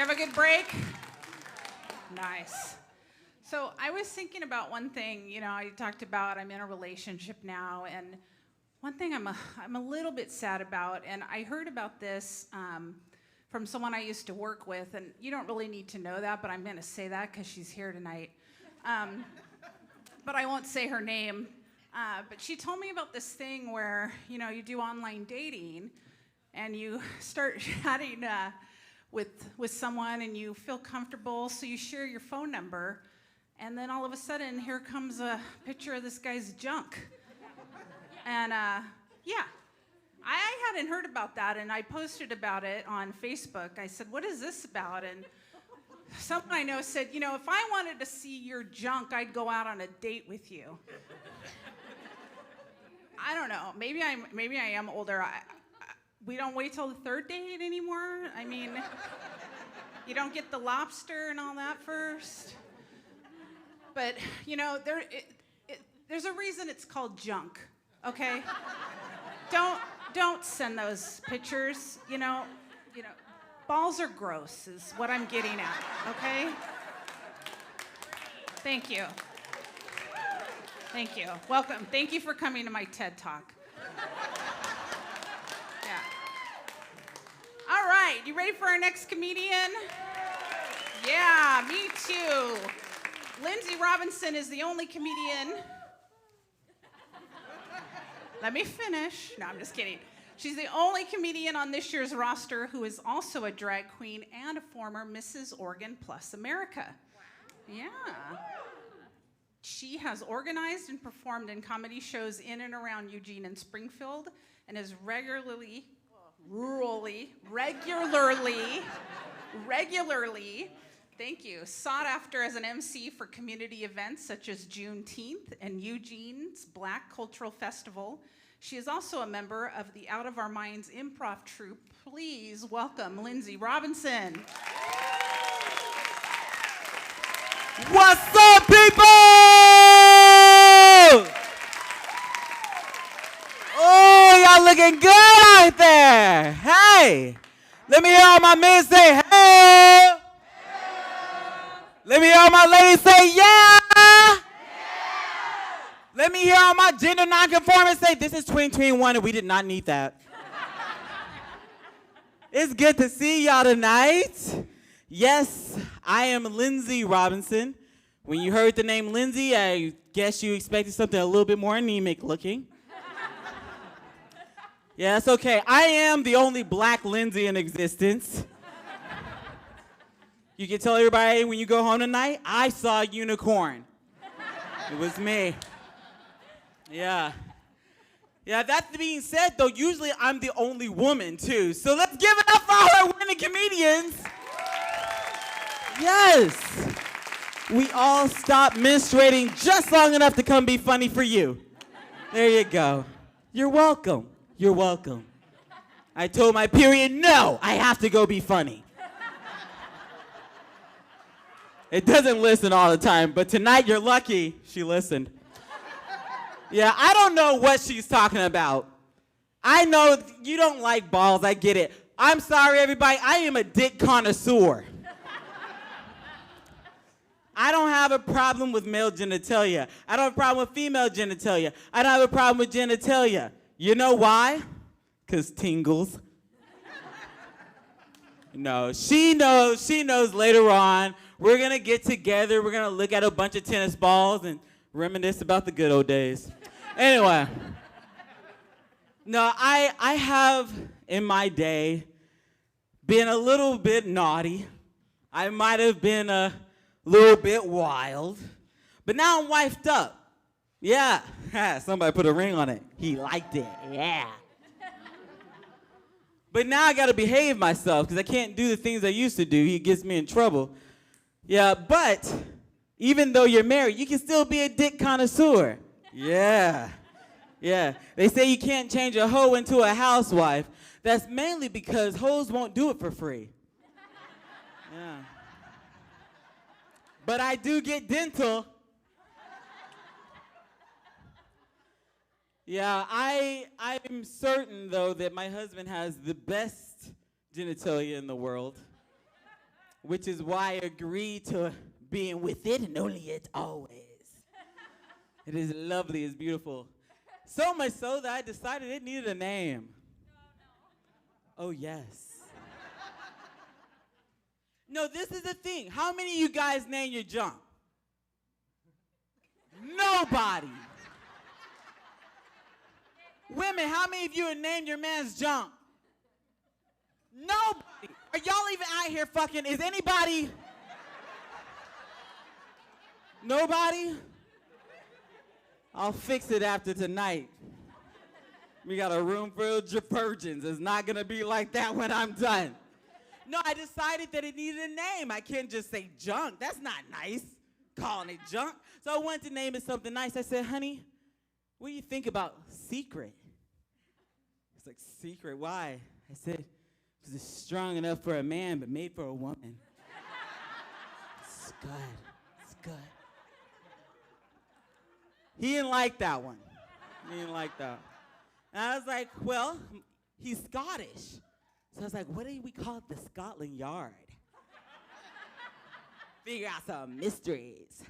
you have a good break? Nice. So I was thinking about one thing. You know, I talked about I'm in a relationship now, and one thing I'm a little bit sad about, and I heard about this from someone I used to work with, and you don't really need to know that, but I'm going to say that because she's here tonight. But I won't say her name. But she told me about this thing where, you know, you do online dating, and you start chatting with someone, and you feel comfortable, so you share your phone number, and then all of a sudden, here comes a picture of this guy's junk. And yeah, I hadn't heard about that, and I posted about it on Facebook. I said, what is this about? And someone I know said, you know, if I wanted to see your junk, I'd go out on a date with you. I don't know. Maybe I am older. We don't wait till the third date anymore. I mean, you don't get the lobster and all that first. But you know, there's a reason it's called junk. Okay? Don't send those pictures. You know, balls are gross is what I'm getting at. Okay? Thank you. Thank you. Welcome. Thank you for coming to my TED Talk. Yeah. All right, you ready for our next comedian? Yeah, me too. Lindsay Robinson is the only comedian. Let me finish. No, I'm just kidding. She's the only comedian on this year's roster who is also a drag queen and a former Mrs. Oregon Plus America. Wow. Yeah. She has organized and performed in comedy shows in and around Eugene and Springfield, and is regularly thank you, sought after as an MC for community events such as Juneteenth and Eugene's Black Cultural Festival. She is also a member of the Out of Our Minds improv troupe. Please welcome Lindsay Robinson. What's up, people? Oh, y'all looking good out there. Hey, let me hear all my men say hey. Let me hear all my ladies say yeah. Let me hear all my gender nonconformists say this is 2021 and we did not need that. It's good to see y'all tonight. Yes, I am Lindsay Robinson. When you heard the name Lindsay, I guess you expected something a little bit more anemic looking. Yeah, that's okay. I am the only black Lindsay in existence. You can tell everybody when you go home tonight, I saw a unicorn. It was me. Yeah. Yeah, that being said, though, usually I'm the only woman, too. So let's give it up for all our winning comedians. Yes. We all stopped menstruating just long enough to come be funny for you. There you go. You're welcome. You're welcome. I told my period, no, I have to go be funny. It doesn't listen all the time, but tonight you're lucky she listened. Yeah, I don't know what she's talking about. I know you don't like balls, I get it. I'm sorry, everybody, I am a dick connoisseur. I don't have a problem with male genitalia. I don't have a problem with female genitalia. I don't have a problem with genitalia. You know why? 'Cause tingles. No, she knows later on. We're gonna get together, we're gonna look at a bunch of tennis balls and reminisce about the good old days. Anyway. No, I have, in my day, been a little bit naughty. I might have been a little bit wild. But now I'm wifed up. Yeah. Somebody put a ring on it. He liked it. Yeah. But now I gotta behave myself because I can't do the things I used to do. He gets me in trouble. Yeah, but even though you're married, you can still be a dick connoisseur. Yeah. Yeah. They say you can't change a hoe into a housewife. That's mainly because hoes won't do it for free. Yeah. But I do get dental. Yeah, I'm certain, though, that my husband has the best genitalia in the world. which is why I agreed to being with it and only it always. It is lovely, it's beautiful. So much so that I decided it needed a name. Oh, yes. No, this is the thing. How many of you guys name your junk? Nobody. Women, how many of you have named your man's junk? Nobody. Are y'all even out here fucking? Is anybody? Nobody? I'll fix it after tonight. We got a room full of virgins. It's not gonna be like that when I'm done. No, I decided that it needed a name. I can't just say junk. That's not nice, calling it junk. So I wanted to name it something nice. I said, honey, what do you think about secret? It's like, secret, why? I said, because it's strong enough for a man, but made for a woman. It's good, it's good. He didn't like that one. He didn't like that. And I was like, well, he's Scottish. So I was like, what do we call it? The Scotland Yard. Figure out some mysteries.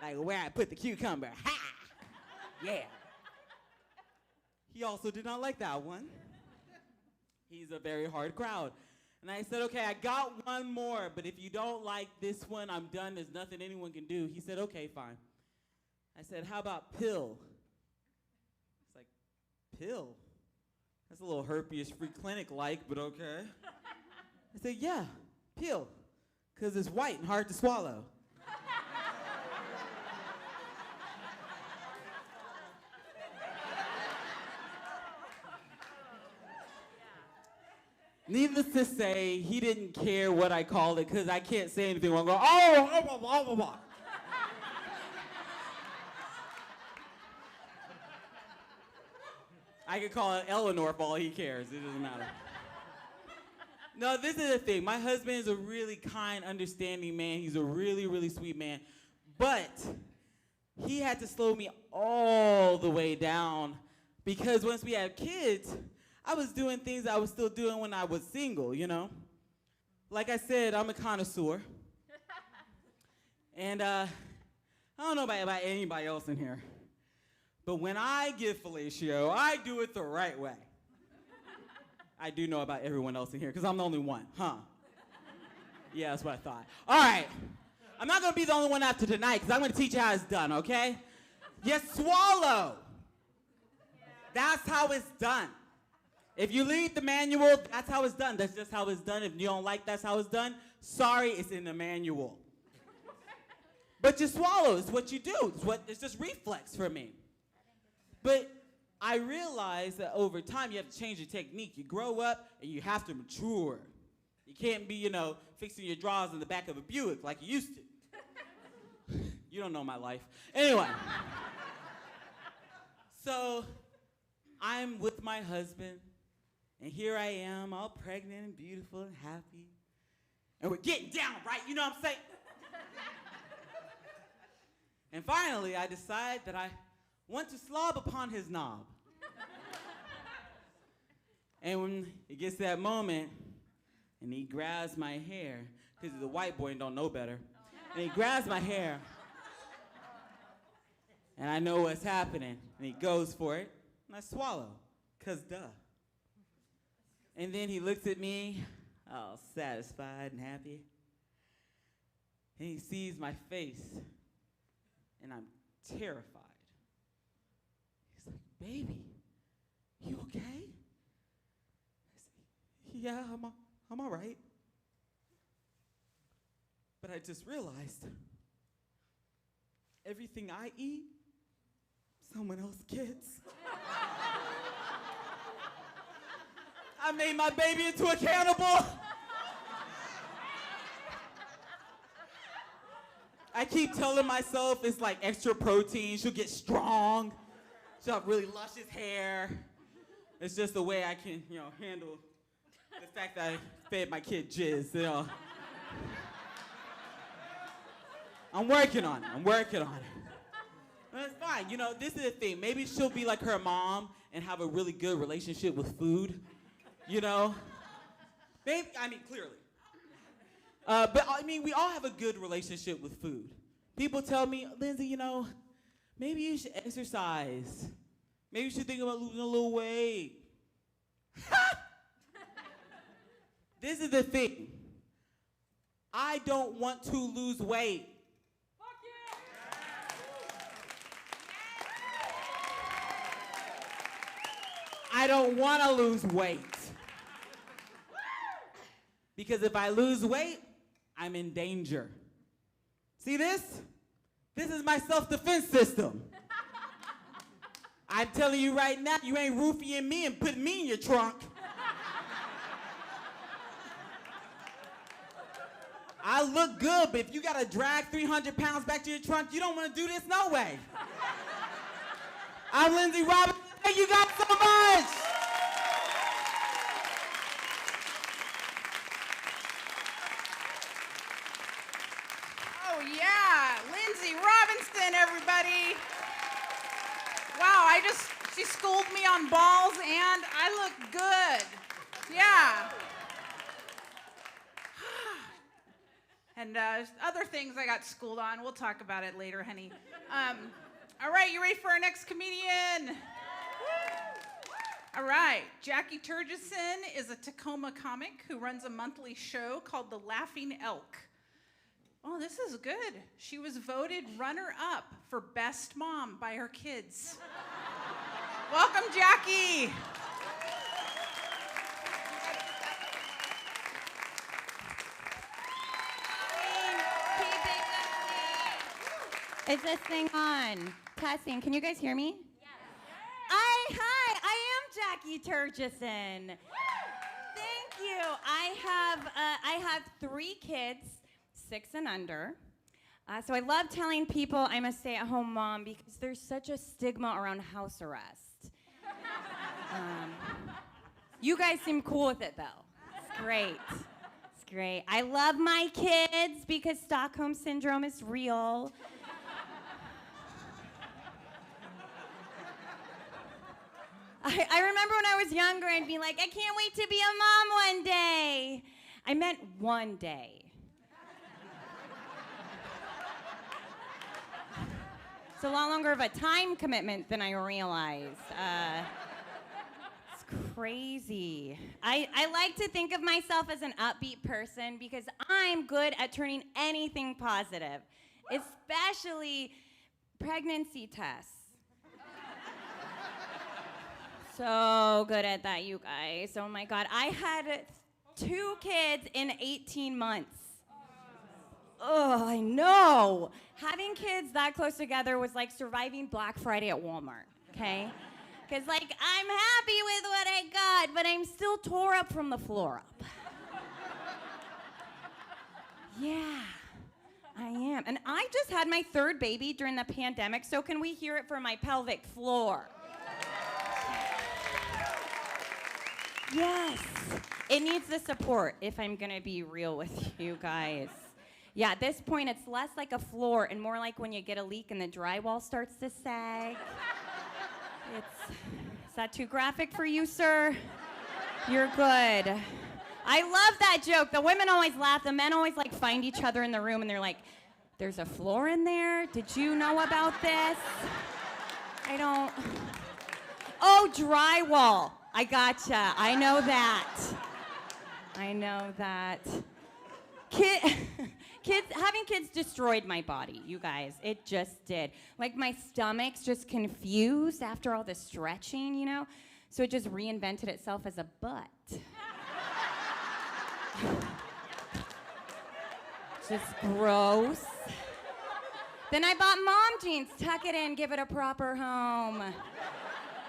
Like where I put the cucumber. Ha! Yeah. He also did not like that one. He's a very hard crowd. And I said, okay, I got one more, but if you don't like this one, I'm done. There's nothing anyone can do. He said, okay, fine. I said, how about pill? It's like, pill? That's a little herpes free clinic-like, but okay. I said, yeah, pill, because it's white and hard to swallow. Needless to say, he didn't care what I called it, because I can't say anything wrong. Oh. I could call it Eleanor for all he cares. It doesn't matter. No, this is the thing. My husband is a really kind, understanding man. He's a really, really sweet man. But he had to slow me all the way down because once we had kids, I was doing things I was still doing when I was single, you know? Like I said, I'm a connoisseur. And I don't know about anybody else in here. But when I give fellatio, I do it the right way. I do know about everyone else in here, because I'm the only one, huh? Yeah, that's what I thought. All right. I'm not going to be the only one after tonight, because I'm going to teach you how it's done, okay? You swallow. That's how it's done. If you read the manual, that's how it's done. That's just how it's done. If you don't like that's how it's done, sorry, it's in the manual. But you swallow. It's what you do. It's just reflex for me. But I realized that over time, you have to change your technique. You grow up, and you have to mature. You can't be, fixing your drawers in the back of a Buick like you used to. You don't know my life. Anyway. So I'm with my husband, and here I am, all pregnant and beautiful and happy. And we're getting down, right? You know what I'm saying? And finally, I decide that I want to slob upon his knob. And when it gets to that moment, and he grabs my hair, because he's a white boy and don't know better, and he grabs my hair, and I know what's happening, and he goes for it, and I swallow, because duh. And then he looks at me, all satisfied and happy, and he sees my face, and I'm terrified. Baby, you okay? I said, yeah, I'm all right. But I just realized everything I eat, someone else gets. I made my baby into a cannibal. I keep telling myself it's like extra protein, she'll get strong. She'll have really luscious hair. It's just the way I can, handle the fact that I fed my kid jizz, I'm working on it. But it's fine, this is the thing. Maybe she'll be like her mom and have a really good relationship with food, Maybe, clearly. But I mean, we all have a good relationship with food. People tell me, Lindsay, you know, maybe you should exercise. Maybe you should think about losing a little weight. This is the thing. I don't want to lose weight. I don't want to lose weight. Because if I lose weight, I'm in danger. See this? This is my self-defense system. I'm telling you right now, you ain't roofing me and putting me in your trunk. I look good, but if you gotta drag 300 pounds back to your trunk, you don't wanna do this no way. I'm Lindsay Robinson. Thank you guys so much. Oh yeah, Lindsay Robinson, everybody. Wow, she schooled me on balls and I look good. Yeah. And other things I got schooled on. We'll talk about it later, honey. All right, you ready for our next comedian? All right, Jackie Turgison is a Tacoma comic who runs a monthly show called The Laughing Elk. Oh, this is good. She was voted runner-up for Best Mom by her kids. Welcome, Jackie. Is this thing on? Testing. Can you guys hear me? Yes. Hi, I am Jackie Turgison. Thank you. I have 3 kids, 6 and under. So I love telling people I'm a stay-at-home mom because there's such a stigma around house arrest. You guys seem cool with it, though. It's great. It's great. I love my kids because Stockholm Syndrome is real. I remember when I was younger, I'd be like, I can't wait to be a mom one day. I meant one day. It's a lot longer of a time commitment than I realized. It's crazy. I like to think of myself as an upbeat person because I'm good at turning anything positive, especially pregnancy tests. So good at that, you guys. Oh my God. I had 2 kids in 18 months. Oh, I know. Having kids that close together was like surviving Black Friday at Walmart, okay? Because, like, I'm happy with what I got, but I'm still tore up from the floor up. Yeah, I am. And I just had my 3rd baby during the pandemic, so can we hear it for my pelvic floor? Yes, it needs the support, if I'm gonna be real with you guys. Yeah, at this point, it's less like a floor and more like when you get a leak and the drywall starts to sag. Is that too graphic for you, sir? You're good. I love that joke. The women always laugh. The men always like find each other in the room and they're like, there's a floor in there? Did you know about this? I don't. Oh, drywall. I gotcha. I know that. I know that. Having kids destroyed my body, you guys. It just did. Like, my stomach's just confused after all the stretching, you know? So it just reinvented itself as a butt. Just gross. Then I bought mom jeans. Tuck it in, give it a proper home.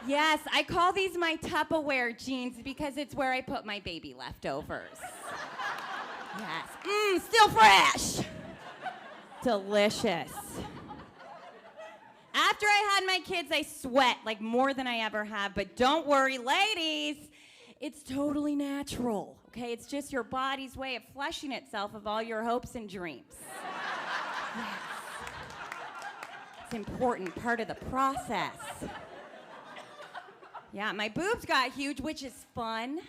Yes, I call these my Tupperware jeans because it's where I put my baby leftovers. Yes. Still fresh. Delicious. After I had my kids, I sweat like more than I ever have. But don't worry, ladies. It's totally natural, okay? It's just your body's way of flushing itself of all your hopes and dreams. Yes. It's an important part of the process. Yeah, my boobs got huge, which is fun.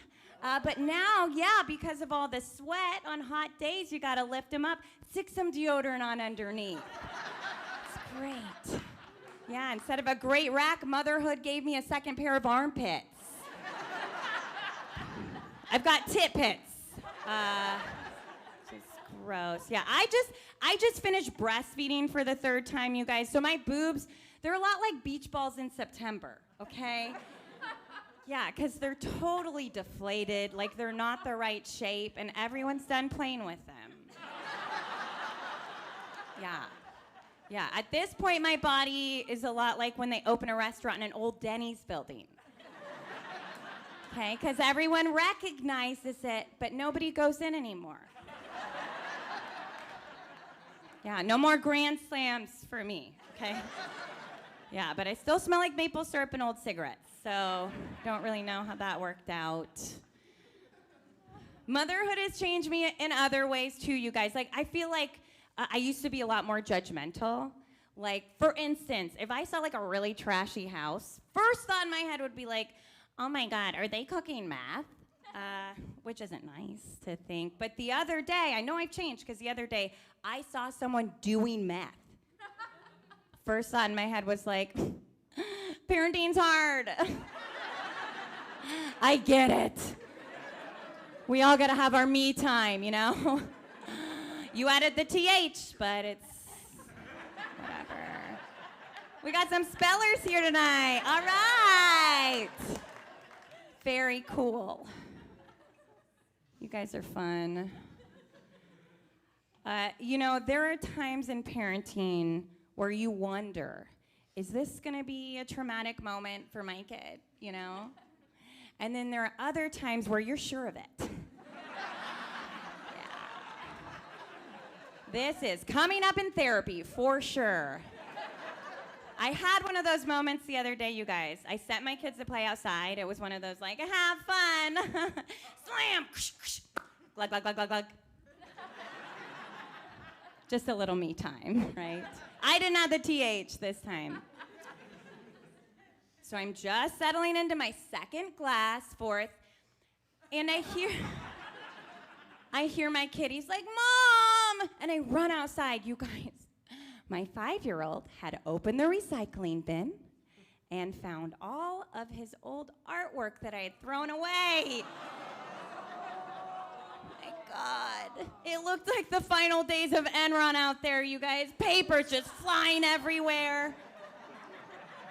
But now, yeah, because of all the sweat on hot days, you gotta lift them up, stick some deodorant on underneath. It's great. Yeah, instead of a great rack, motherhood gave me a second pair of armpits. I've got tit pits. Just gross. Yeah, I just finished breastfeeding for the 3rd time, you guys. So my boobs, they're a lot like beach balls in September, okay? Yeah, because they're totally deflated, like they're not the right shape, and everyone's done playing with them. Yeah. Yeah, at this point, my body is a lot like when they open a restaurant in an old Denny's building. Okay, because everyone recognizes it, but nobody goes in anymore. Yeah, no more grand slams for me, okay? Yeah, but I still smell like maple syrup and old cigarettes, so don't really know how that worked out. Motherhood has changed me in other ways too, you guys. Like, I feel like I used to be a lot more judgmental. Like, for instance, if I saw like a really trashy house, first thought in my head would be like, oh my God, are they cooking meth? Which isn't nice to think. But the other day, I know I've changed, because the other day, I saw someone doing meth. First thought in my head was like, parenting's hard. I get it. We all gotta have our me time, you know? You added the TH, but it's whatever. We got some spellers here tonight. All right. Very cool. You guys are fun. You know, there are times in parenting where you wonder, is this gonna be a traumatic moment for my kid, you know? And then there are other times where you're sure of it. Yeah. This is coming up in therapy, for sure. I had one of those moments the other day, you guys. I sent my kids to play outside. It was one of those, like, have fun. Slam. Glug, glug, glug, glug, glug. Just a little me time, right? I didn't have the TH this time. So I'm just settling into my 2nd glass, 4th, and I hear my kid. He's like, Mom! And I run outside, you guys. My 5-year-old had opened the recycling bin and found all of his old artwork that I had thrown away. My God. It looked like the final days of Enron out there, you guys. Paper just flying everywhere.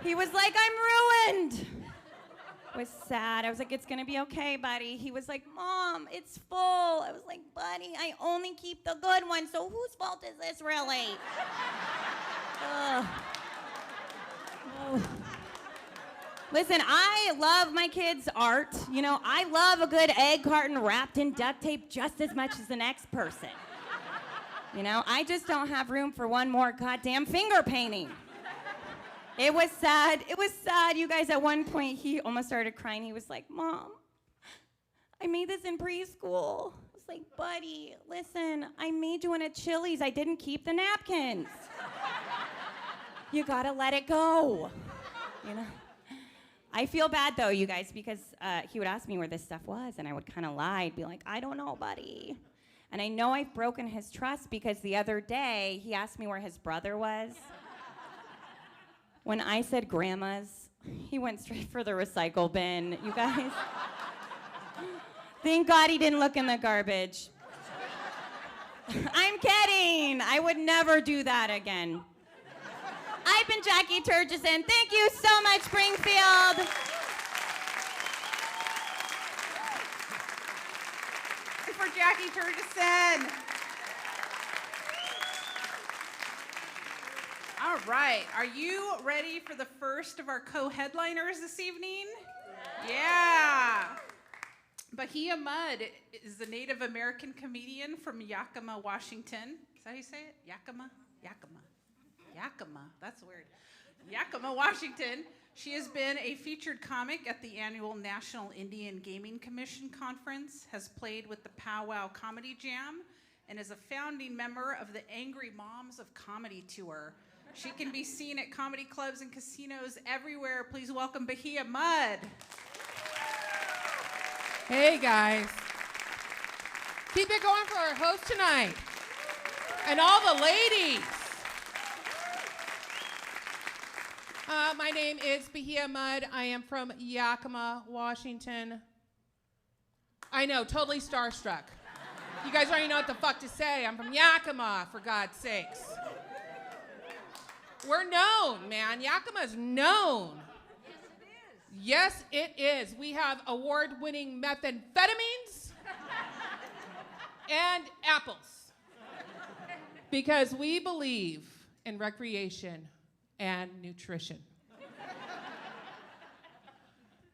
He was like, I'm ruined. I was sad. I was like, it's gonna be okay, buddy. He was like, Mom, it's full. I was like, buddy, I only keep the good ones, so whose fault is this really? Ugh. Oh. Listen, I love my kids' art. You know, I love a good egg carton wrapped in duct tape just as much as the next person. You know, I just don't have room for one more goddamn finger painting. It was sad. It was sad, you guys. At one point, he almost started crying. He was like, Mom, I made this in preschool. I was like, buddy, listen, I made you in a Chili's. I didn't keep the napkins. You gotta let it go, you know? I feel bad, though, you guys, because he would ask me where this stuff was, and I would kind of lie. I'd be like, I don't know, buddy. And I know I've broken his trust, because the other day, he asked me where his brother was. When I said grandma's, he went straight for the recycle bin, you guys. Thank God he didn't look in the garbage. I'm kidding. I would never do that again. I've been Jackie Turgison. Thank you so much, Springfield. For Jackie Turgison. All right, are you ready for the first of our co-headliners this evening? Yeah. Bahia Mudd is a Native American comedian from Yakima, Washington. Is that how you say it? Yakima? Yakima, that's weird. Yakima, Washington. She has been a featured comic at the annual National Indian Gaming Commission Conference, has played with the Powwow Comedy Jam, and is a founding member of the Angry Moms of Comedy Tour. She can be seen at comedy clubs and casinos everywhere. Please welcome Bahia Mudd. Hey, guys. Keep it going for our host tonight. And all the ladies. My name is Bahia Mudd. I am from Yakima, Washington. I know, totally starstruck. You guys don't even know what the fuck to say. I'm from Yakima, for God's sakes. We're known, man. Yakima's known. Yes, it is. We have award-winning methamphetamines and apples. Because we believe in recreation and nutrition.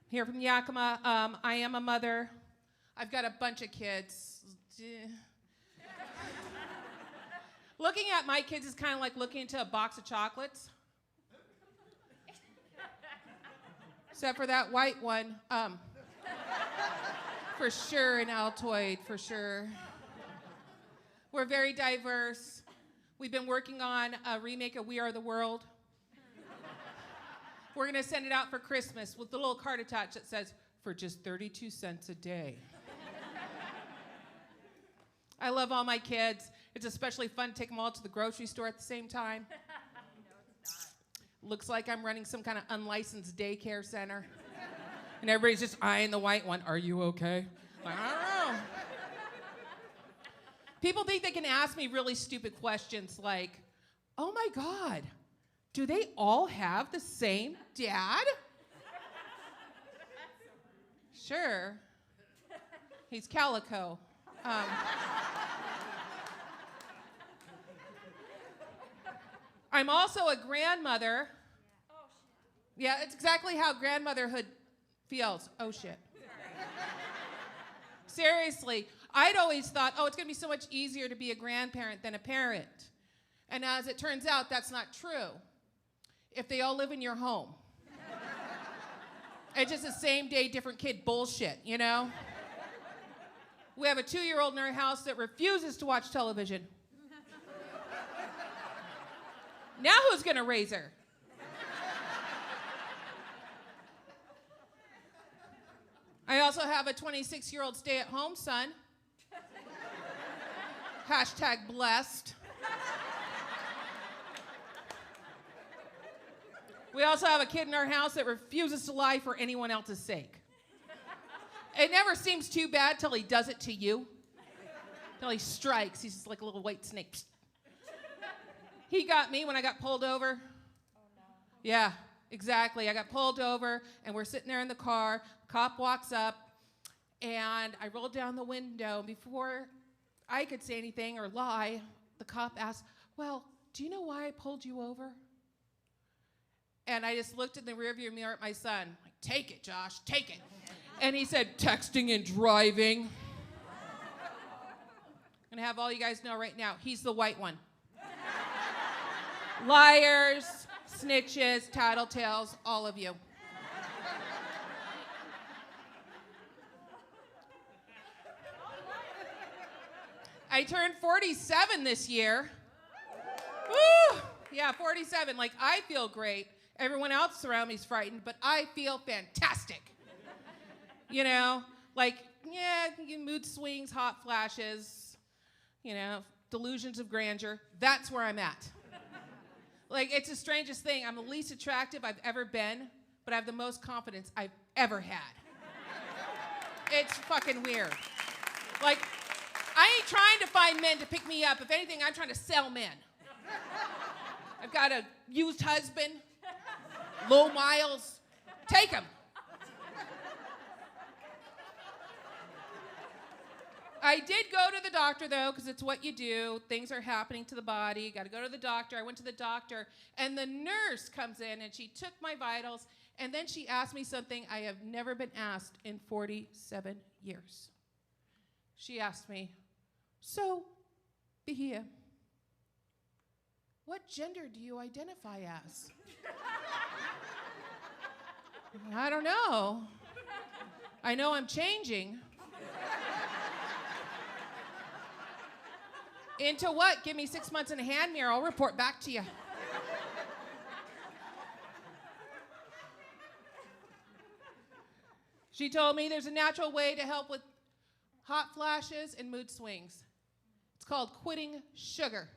Here from Yakima, I am a mother. I've got a bunch of kids. Looking at my kids is kind of like looking into a box of chocolates. Except for that white one. For sure an Altoid, for sure. We're very diverse. We've been working on a remake of We Are the World. We're gonna send it out for Christmas with a little card attached that says, for just 32 cents a day. I love all my kids. It's especially fun to take them all to the grocery store at the same time. No, it's not. Looks like I'm running some kind of unlicensed daycare center. And everybody's just eyeing the white one. Are you okay? Like, I don't know. People think they can ask me really stupid questions like, oh my God, do they all have the same dad? Sure. He's Calico. I'm also a grandmother. Yeah, it's exactly how grandmotherhood feels. Oh, shit. Seriously, I'd always thought, oh, it's going to be so much easier to be a grandparent than a parent. And as it turns out, that's not true. If they all live in your home. It's just the same day, different kid bullshit, you know? We have a 2-year-old in our house that refuses to watch television. Now who's gonna raise her? I also have a 26-year-old stay-at-home son. Hashtag blessed. We also have a kid in our house that refuses to lie for anyone else's sake. It never seems too bad till he does it to you. Till he strikes. He's just like a little white snake. He got me when I got pulled over. Oh, no. Yeah, exactly. I got pulled over, and we're sitting there in the car. Cop walks up, and I rolled down the window. Before I could say anything or lie, the cop asked, well, do you know why I pulled you over? And I just looked in the rearview mirror at my son. Like, take it, Josh, take it. And he said, texting and driving. I'm gonna have all you guys know right now, he's the white one. Liars, snitches, tattletales, all of you. I turned 47 this year. Woo! Yeah, 47. Like, I feel great. Everyone else around me is frightened, but I feel fantastic. You know, like, yeah, mood swings, hot flashes, you know, delusions of grandeur. That's where I'm at. Like, it's the strangest thing. I'm the least attractive I've ever been, but I have the most confidence I've ever had. It's fucking weird. Like, I ain't trying to find men to pick me up. If anything, I'm trying to sell men. I've got a used husband, low miles. Take him. I did go to the doctor, though, because it's what you do. Things are happening to the body. Got to go to the doctor. I went to the doctor, and the nurse comes in, and she took my vitals, and then she asked me something I have never been asked in 47 years. She asked me, so, Bahia, what gender do you identify as? I don't know. I know I'm changing. Into what? Give me 6 months in a hand mirror. I'll report back to you. She told me there's a natural way to help with hot flashes and mood swings. It's called quitting sugar.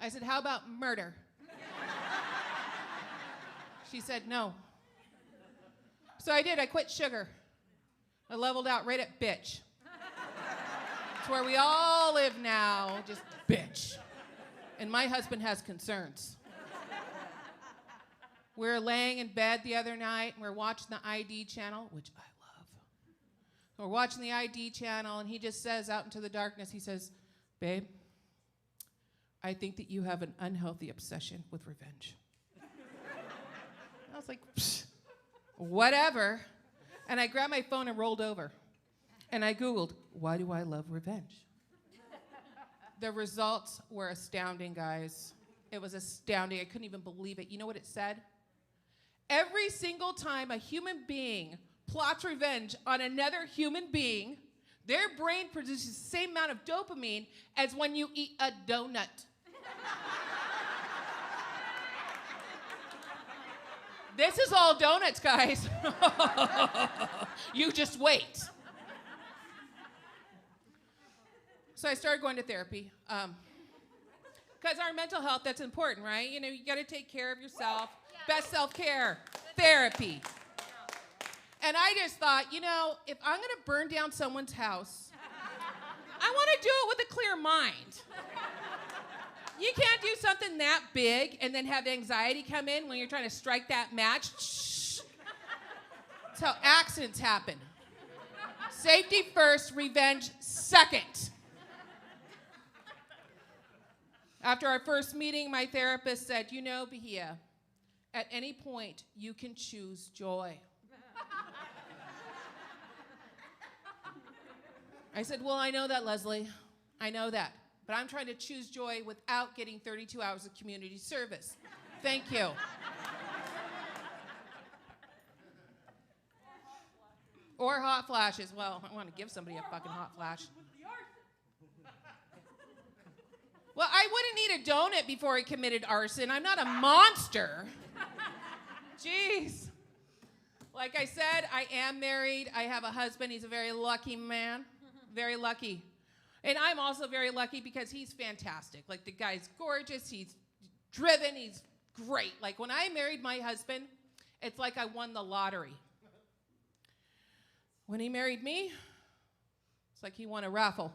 I said, how about murder? She said, no. So I did. I quit sugar. I leveled out right at bitch. It's where we all live now, just bitch. And my husband has concerns. We're laying in bed the other night, and we're watching the ID channel, which I love. We're watching the ID channel, and he just says out into the darkness, he says, babe, I think that you have an unhealthy obsession with revenge. I was like, psh, whatever. And I grabbed my phone and rolled over. And I Googled, why do I love revenge? The results were astounding, guys. It was astounding. I couldn't even believe it. You know what it said? Every single time a human being plots revenge on another human being, their brain produces the same amount of dopamine as when you eat a donut. This is all donuts, guys. You just wait. So I started going to therapy. Because our mental health, that's important, right? You know, you got to take care of yourself. Best self-care, therapy. And I just thought, you know, if I'm going to burn down someone's house, I want to do it with a clear mind. You can't do something that big and then have anxiety come in when you're trying to strike that match. Shh. That's how accidents happen. Safety first, revenge second. After our first meeting, my therapist said, you know, Bahia, at any point, you can choose joy. I said, well, I know that, Leslie. I know that. But I'm trying to choose joy without getting 32 hours of community service. Thank you. Or hot flashes. Well, I want to give somebody a fucking hot flash. Well, I wouldn't eat a donut before I committed arson. I'm not a monster. Jeez. Like I said, I am married. I have a husband. He's a very lucky man. Very lucky. And I'm also very lucky because he's fantastic. Like, the guy's gorgeous. He's driven. He's great. Like, when I married my husband, it's like I won the lottery. When he married me, it's like he won a raffle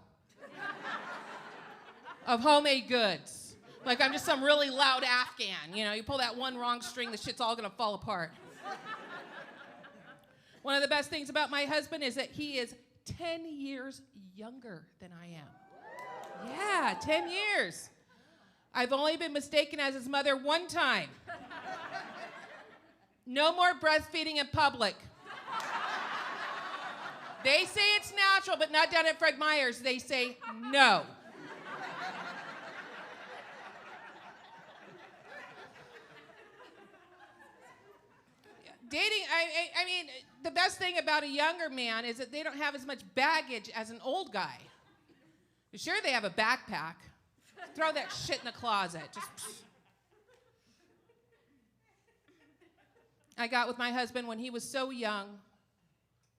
of homemade goods. Like I'm just some really loud Afghan. You know, you pull that one wrong string, the shit's all gonna fall apart. One of the best things about my husband is that he is 10 years younger than I am. Yeah, 10 years. I've only been mistaken as his mother one time. No more breastfeeding in public. They say it's natural, but not down at Fred Meyer's. They say no. Dating, I mean, the best thing about a younger man is that they don't have as much baggage as an old guy. Sure, they have a backpack. Throw that shit in the closet. I got with my husband when he was so young,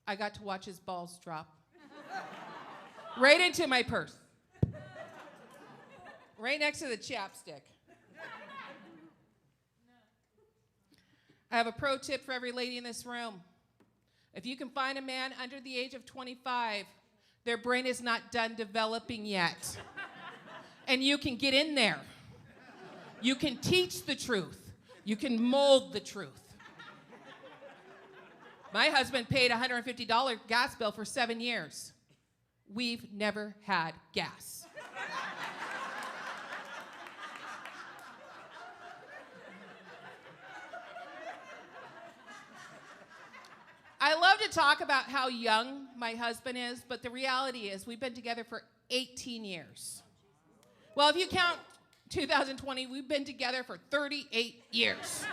I got to watch his balls drop. Right into my purse. Right next to the chapstick. I have a pro tip for every lady in this room. If you can find a man under the age of 25, their brain is not done developing yet. And you can get in there. You can teach the truth. You can mold the truth. My husband paid a $150 gas bill for 7 years. We've never had gas. I love to talk about how young my husband is, but the reality is we've been together for 18 years. Well, if you count 2020, we've been together for 38 years.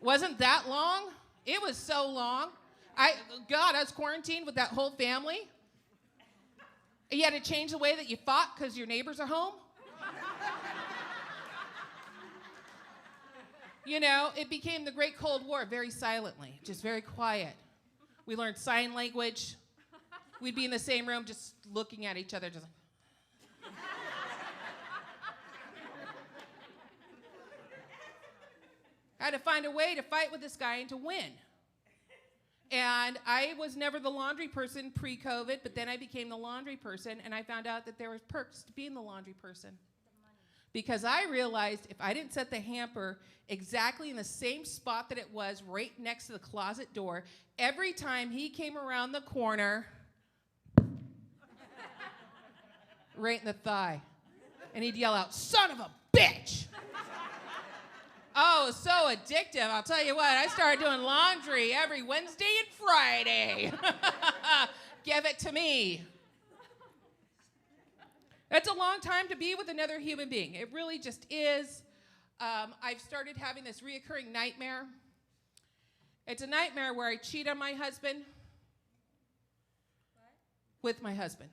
Wasn't that long? It was so long. I was quarantined with that whole family. You had to change the way that you fought because your neighbors are home. You know, it became the Great Cold War very silently, just very quiet. We learned sign language. We'd be in the same room just looking at each other, just like. I had to find a way to fight with this guy and to win. And I was never the laundry person pre-COVID, but then I became the laundry person, and I found out that there were perks to being the laundry person. Because I realized if I didn't set the hamper exactly in the same spot that it was, right next to the closet door, every time he came around the corner, right in the thigh, and he'd yell out, "Son of a bitch!" Oh, it was so addictive. I'll tell you what, I started doing laundry every Wednesday and Friday. Give it to me. That's a long time to be with another human being. It really just is. I've started having this reoccurring nightmare. It's a nightmare where I cheat on my husband with my husband.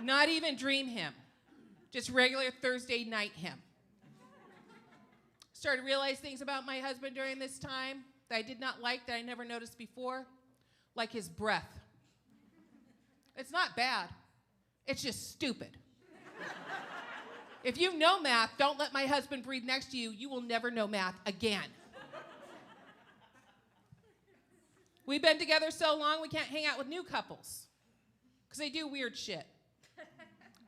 Not even dream him. Just regular Thursday night him. Started to realize things about my husband during this time that I did not like, that I never noticed before, like his breath. It's not bad. It's just stupid. If you know math, don't let my husband breathe next to you. You will never know math again. We've been together so long, we can't hang out with new couples because they do weird shit.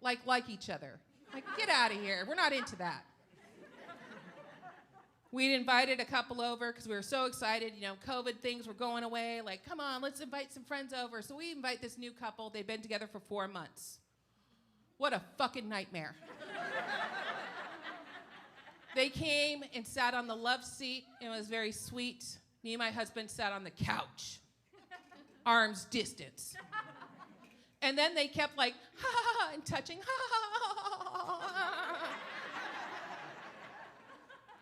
Like each other. Like, get out of here. We're not into that. We'd invited a couple over because we were so excited. You know, COVID things were going away. Like, come on, let's invite some friends over. So we invite this new couple. They've been together for 4 months. What a fucking nightmare. They came and sat on the love seat. It was very sweet. Me and my husband sat on the couch. Arms distance. And then they kept like, ha ha ha, and touching, ha ha ha ha.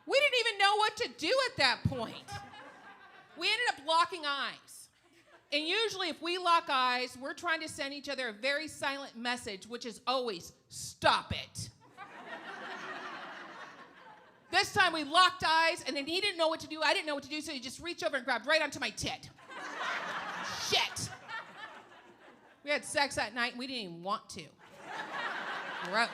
We didn't even know what to do at that point. We ended up locking eyes. And usually if we lock eyes, we're trying to send each other a very silent message, which is always, stop it. This time we locked eyes, and then he didn't know what to do, I didn't know what to do, so he just reached over and grabbed right onto my tit. Shit. We had sex that night, and we didn't even want to. Gross.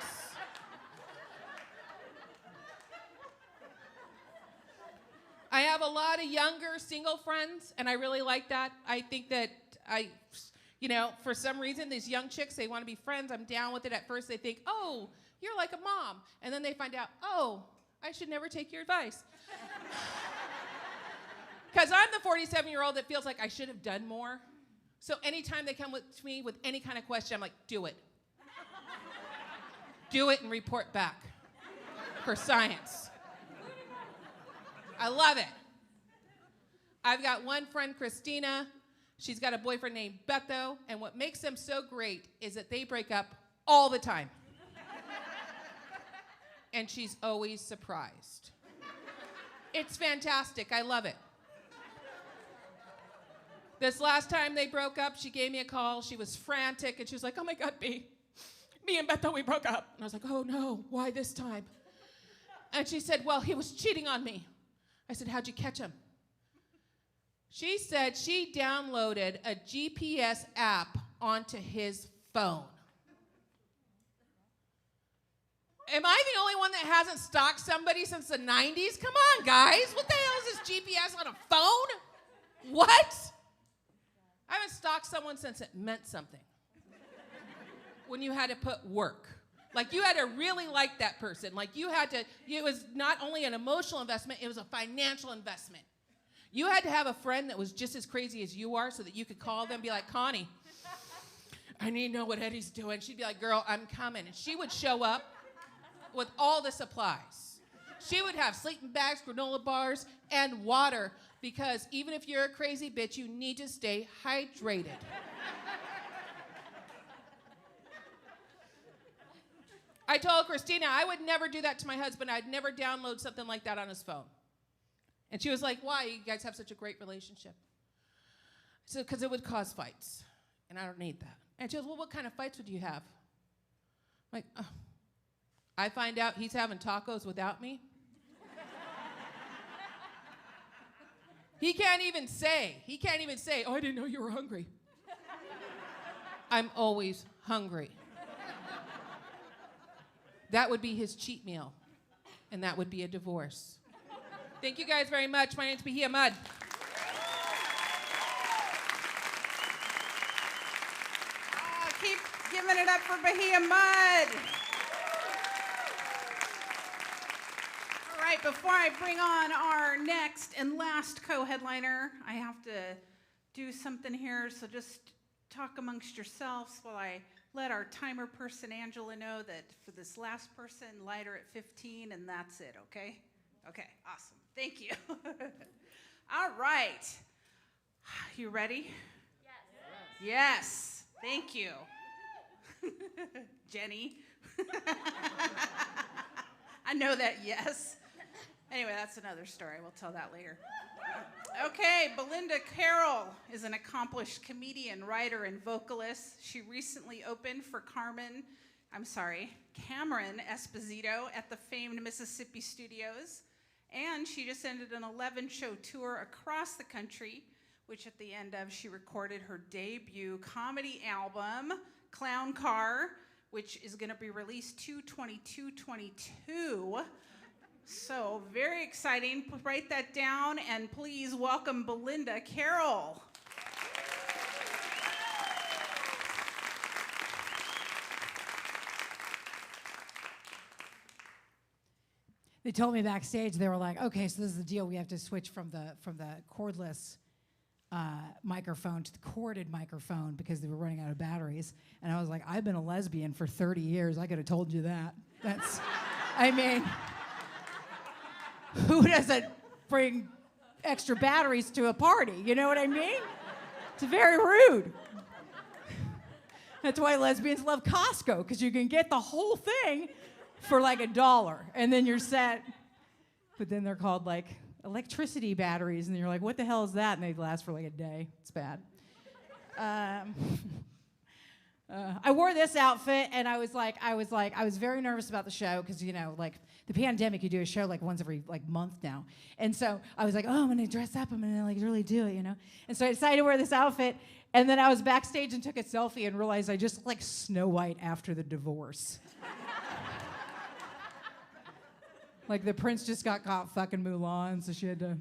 I have a lot of younger single friends, and I really like that. I think that for some reason, these young chicks, they want to be friends. I'm down with it. At first, they think, oh, you're like a mom. And then they find out, oh, I should never take your advice. Because I'm the 47-year-old that feels like I should have done more. So anytime they come to me with any kind of question, I'm like, do it. Do it and report back for science. I love it. I've got one friend, Christina. She's got a boyfriend named Beto. And what makes them so great is that they break up all the time. And she's always surprised. It's fantastic. I love it. This last time they broke up, she gave me a call. She was frantic, and she was like, oh, my God, me and Beto, we broke up. And I was like, oh, no, why this time? And she said, well, he was cheating on me. I said, how'd you catch him? She said she downloaded a GPS app onto his phone. Am I the only one that hasn't stalked somebody since the 90s? Come on, guys. What the hell is this GPS on a phone? What? I haven't stalked someone since it meant something. When you had to put work. Like, you had to really like that person. Like, it was not only an emotional investment, it was a financial investment. You had to have a friend that was just as crazy as you are so that you could call them and be like, Connie, I need to know what Eddie's doing. She'd be like, girl, I'm coming. And she would show up with all the supplies. She would have sleeping bags, granola bars, and water, because even if you're a crazy bitch, you need to stay hydrated. I told Christina I would never do that to my husband. I'd never download something like that on his phone. And she was like, why? You guys have such a great relationship. I said, because it would cause fights, and I don't need that. And she goes, well, what kind of fights would you have? I'm like, oh. I find out he's having tacos without me. He can't even say, oh, I didn't know you were hungry. I'm always hungry. That would be his cheat meal, and that would be a divorce. Thank you guys very much. My name's Bahia Mudd. Keep giving it up for Bahia Mudd. All right, before I bring on our next and last co-headliner, I have to do something here, so just talk amongst yourselves while I let our timer person, Angela, know that for this last person, lighter at 15, and that's it, okay? Okay, awesome. Thank you. All right. You ready? Yes. Yes. Thank you. Jenny. I know that, yes. Anyway, that's another story. We'll tell that later. Okay, Belinda Carroll is an accomplished comedian, writer, and vocalist. She recently opened for Cameron Esposito at the famed Mississippi Studios. And she just ended an 11-show tour across the country, which at the end of, she recorded her debut comedy album, Clown Car, which is gonna be released 2/22/22. So very exciting. Write that down and please welcome Belinda Carroll. They told me backstage, they were like, okay, so this is the deal. We have to switch from the cordless microphone to the corded microphone because they were running out of batteries. And I was like, I've been a lesbian for 30 years. I could have told you that. That's, I mean, who doesn't bring extra batteries to a party? You know what I mean? It's very rude. That's why lesbians love Costco, because you can get the whole thing for like $1, and then you're set. But then they're called like electricity batteries, and you're like, what the hell is that? And they last for like a day. It's bad. I wore this outfit, and I was very nervous about the show because, you know, like the pandemic, you do a show like once every like month now, and so I was like, oh, I'm gonna dress up, I'm gonna like really do it, you know. And so I decided to wear this outfit, and then I was backstage and took a selfie and realized I just looked like Snow White after the divorce. Like the prince just got caught fucking Mulan, so she had to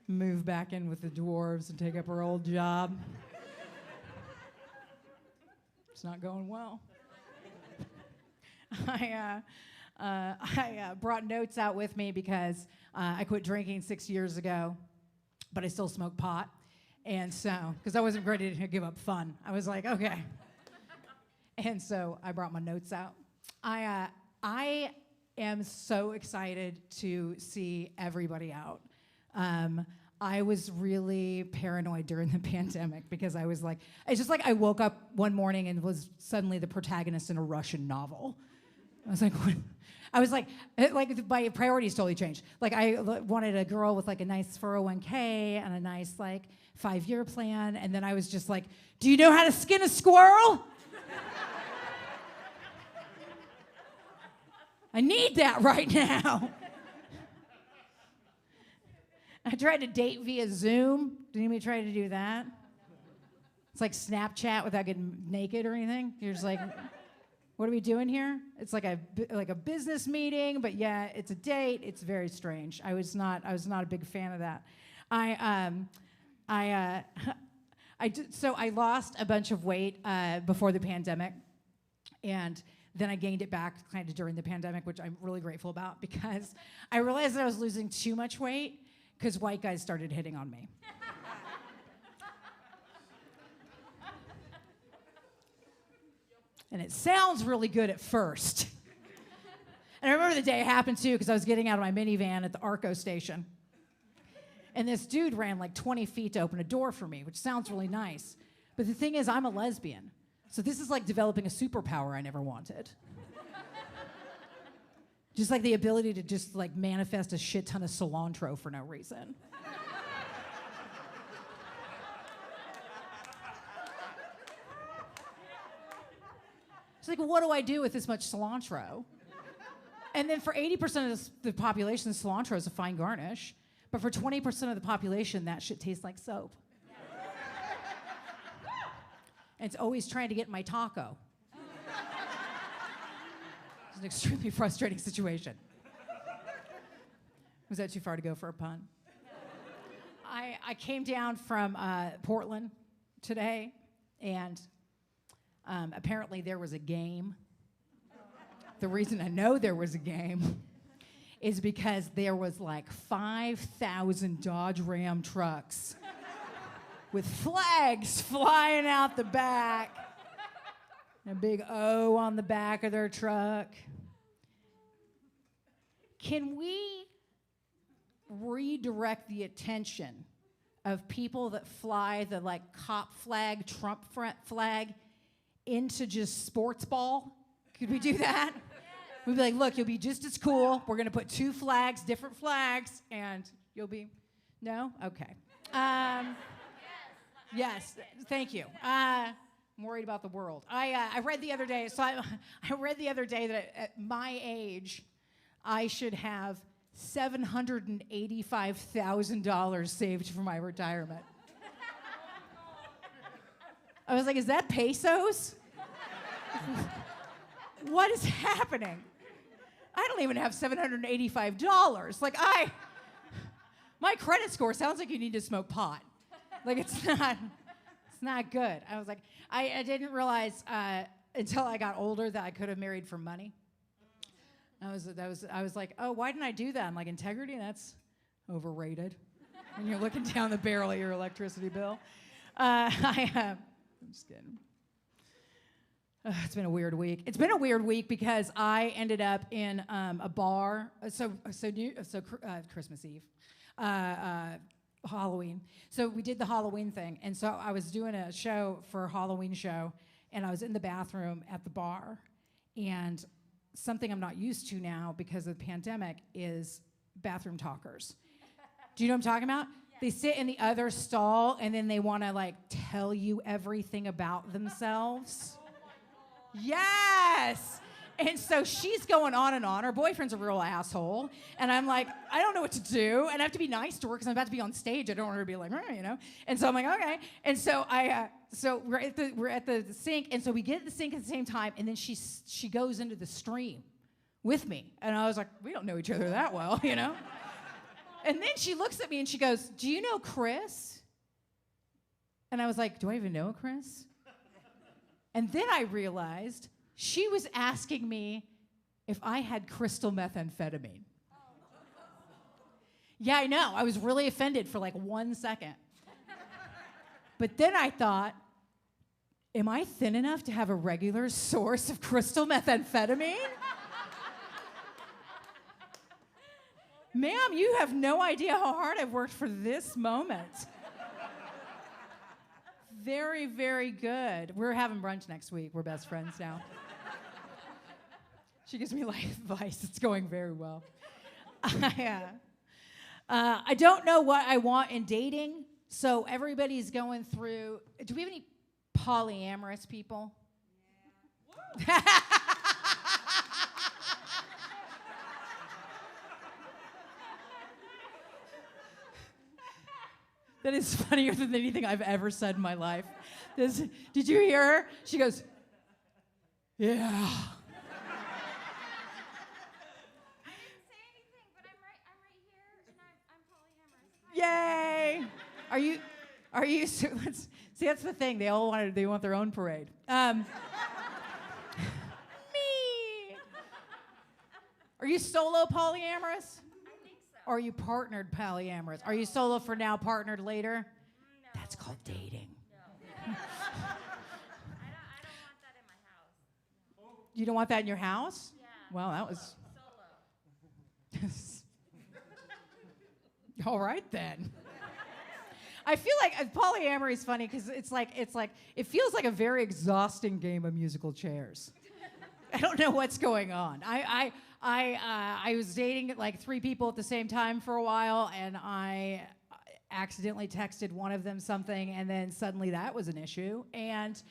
move back in with the dwarves and take up her old job. It's not going well. I brought notes out with me because I quit drinking 6 years ago, but I still smoke pot. And so, because I wasn't ready to give up fun. I was like, okay. And so I brought my notes out. I am so excited to see everybody out. I was really paranoid during the pandemic because I was like, it's just like I woke up one morning and was suddenly the protagonist in a Russian novel. I was like, what? I was like my priorities totally changed. Like I wanted a girl with like a nice 401k and a nice like 5-year plan, and then I was just like, do you know how to skin a squirrel? I need that right now. I tried to date via Zoom. Did anybody try to do that? It's like Snapchat without getting naked or anything. You're just like, what are we doing here? It's like a business meeting, but yeah, it's a date. It's very strange. I was not a big fan of that. So I lost a bunch of weight before the pandemic, and then I gained it back kind of during the pandemic, which I'm really grateful about because I realized that I was losing too much weight because white guys started hitting on me. And it sounds really good at first. And I remember the day it happened too because I was getting out of my minivan at the Arco station. And this dude ran like 20 feet to open a door for me, which sounds really nice. But the thing is, I'm a lesbian. So this is like developing a superpower I never wanted. Just like the ability to just like manifest a shit ton of cilantro for no reason. It's like, well, what do I do with this much cilantro? And then for 80% of the population, cilantro is a fine garnish. But for 20% of the population, that shit tastes like soap. And it's always trying to get in my taco. It's an extremely frustrating situation. Was that too far to go for a pun? I came down from Portland today, and apparently there was a game. The reason I know there was a game is because there was like 5,000 Dodge Ram trucks with flags flying out the back, and a big O on the back of their truck. Can we redirect the attention of people that fly the like cop flag, Trump flag into just sports ball? Could we do that? We'd be like, look, you'll be just as cool. We're gonna put 2 flags, different flags, and you'll be, no? Okay. Yes, thank you. I'm worried about the world. I read the other day, so I read the other day that at my age, I should have $785,000 saved for my retirement. I was like, is that pesos? What is happening? I don't even have $785. Like my credit score sounds like you need to smoke pot. Like it's not good. I was like, I didn't realize until I got older that I could have married for money. I was like, oh, why didn't I do that? I'm like, integrity, that's overrated. When you're looking down the barrel of your electricity bill. I'm just kidding. It's been a weird week. It's been a weird week because I ended up in a bar. Christmas Eve, Halloween. So we did the Halloween thing, and so I was doing a show for a Halloween show, and I was in the bathroom at the bar, and something I'm not used to now because of the pandemic is bathroom talkers. Do you know what I'm talking about? Yeah. They sit in the other stall, and then they want to like tell you everything about themselves. Yes. And so she's going on and on. Her boyfriend's a real asshole. And I'm like, I don't know what to do. And I have to be nice to her because I'm about to be on stage. I don't want her to be like, you know. And so I'm like, okay. And so so we're at the sink. And so we get at the sink at the same time. And then she goes into the stream with me. And I was like, we don't know each other that well, you know. And then she looks at me and she goes, do you know Chris? And I was like, do I even know Chris? And then I realized she was asking me if I had crystal methamphetamine. Yeah, I know. I was really offended for like 1 second. But then I thought, am I thin enough to have a regular source of crystal methamphetamine? Ma'am, you have no idea how hard I've worked for this moment. Very, very good. We're having brunch next week. We're best friends now. She gives me life advice. It's going very well. I don't know what I want in dating, so everybody's going through. Do we have any polyamorous people? Yeah. That is funnier than anything I've ever said in my life. Did you hear her? She goes, yeah. I didn't say anything, but I'm right here, and I'm polyamorous. Yay! Are you? See, that's the thing. They want their own parade. Me. Are you solo polyamorous? Or are you partnered polyamorous? Are you solo for now, partnered later? No. That's called dating. No. I don't want that in my house. You don't want that in your house? Yeah. Well, that was Solo. all right then. I feel like polyamory is funny because it feels like a very exhausting game of musical chairs. I don't know what's going on. I was dating like 3 people at the same time for a while, and I accidentally texted one of them something, and then suddenly that was an issue. And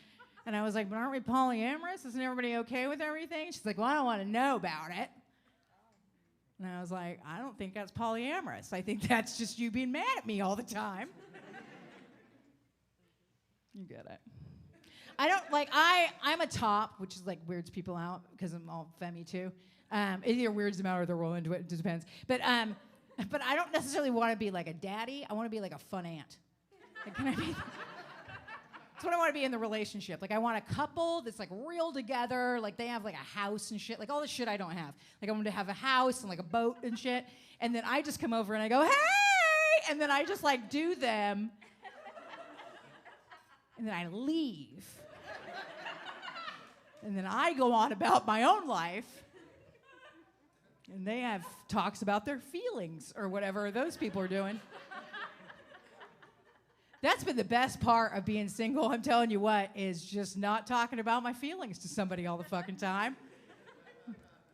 I was like, but aren't we polyamorous? Isn't everybody okay with everything? She's like, well, I don't want to know about it. And I was like, I don't think that's polyamorous. I think that's just you being mad at me all the time. You get it. I don't like, I'm a top, which is like weirds people out because I'm all femmy too. It either weirds them out or they're rolling into it. It just depends. But I don't necessarily want to be like a daddy. I want to be like a fun aunt. Like, can I be? That's what I want to be in the relationship. Like, I want a couple that's like real together. Like, they have like a house and shit. Like, all the shit I don't have. Like, I want to have a house and like a boat and shit. And then I just come over and I go, hey! And then I just like do them. And then I leave. And then I go on about my own life. And they have talks about their feelings or whatever those people are doing. That's been the best part of being single, I'm telling you what, is just not talking about my feelings to somebody all the fucking time.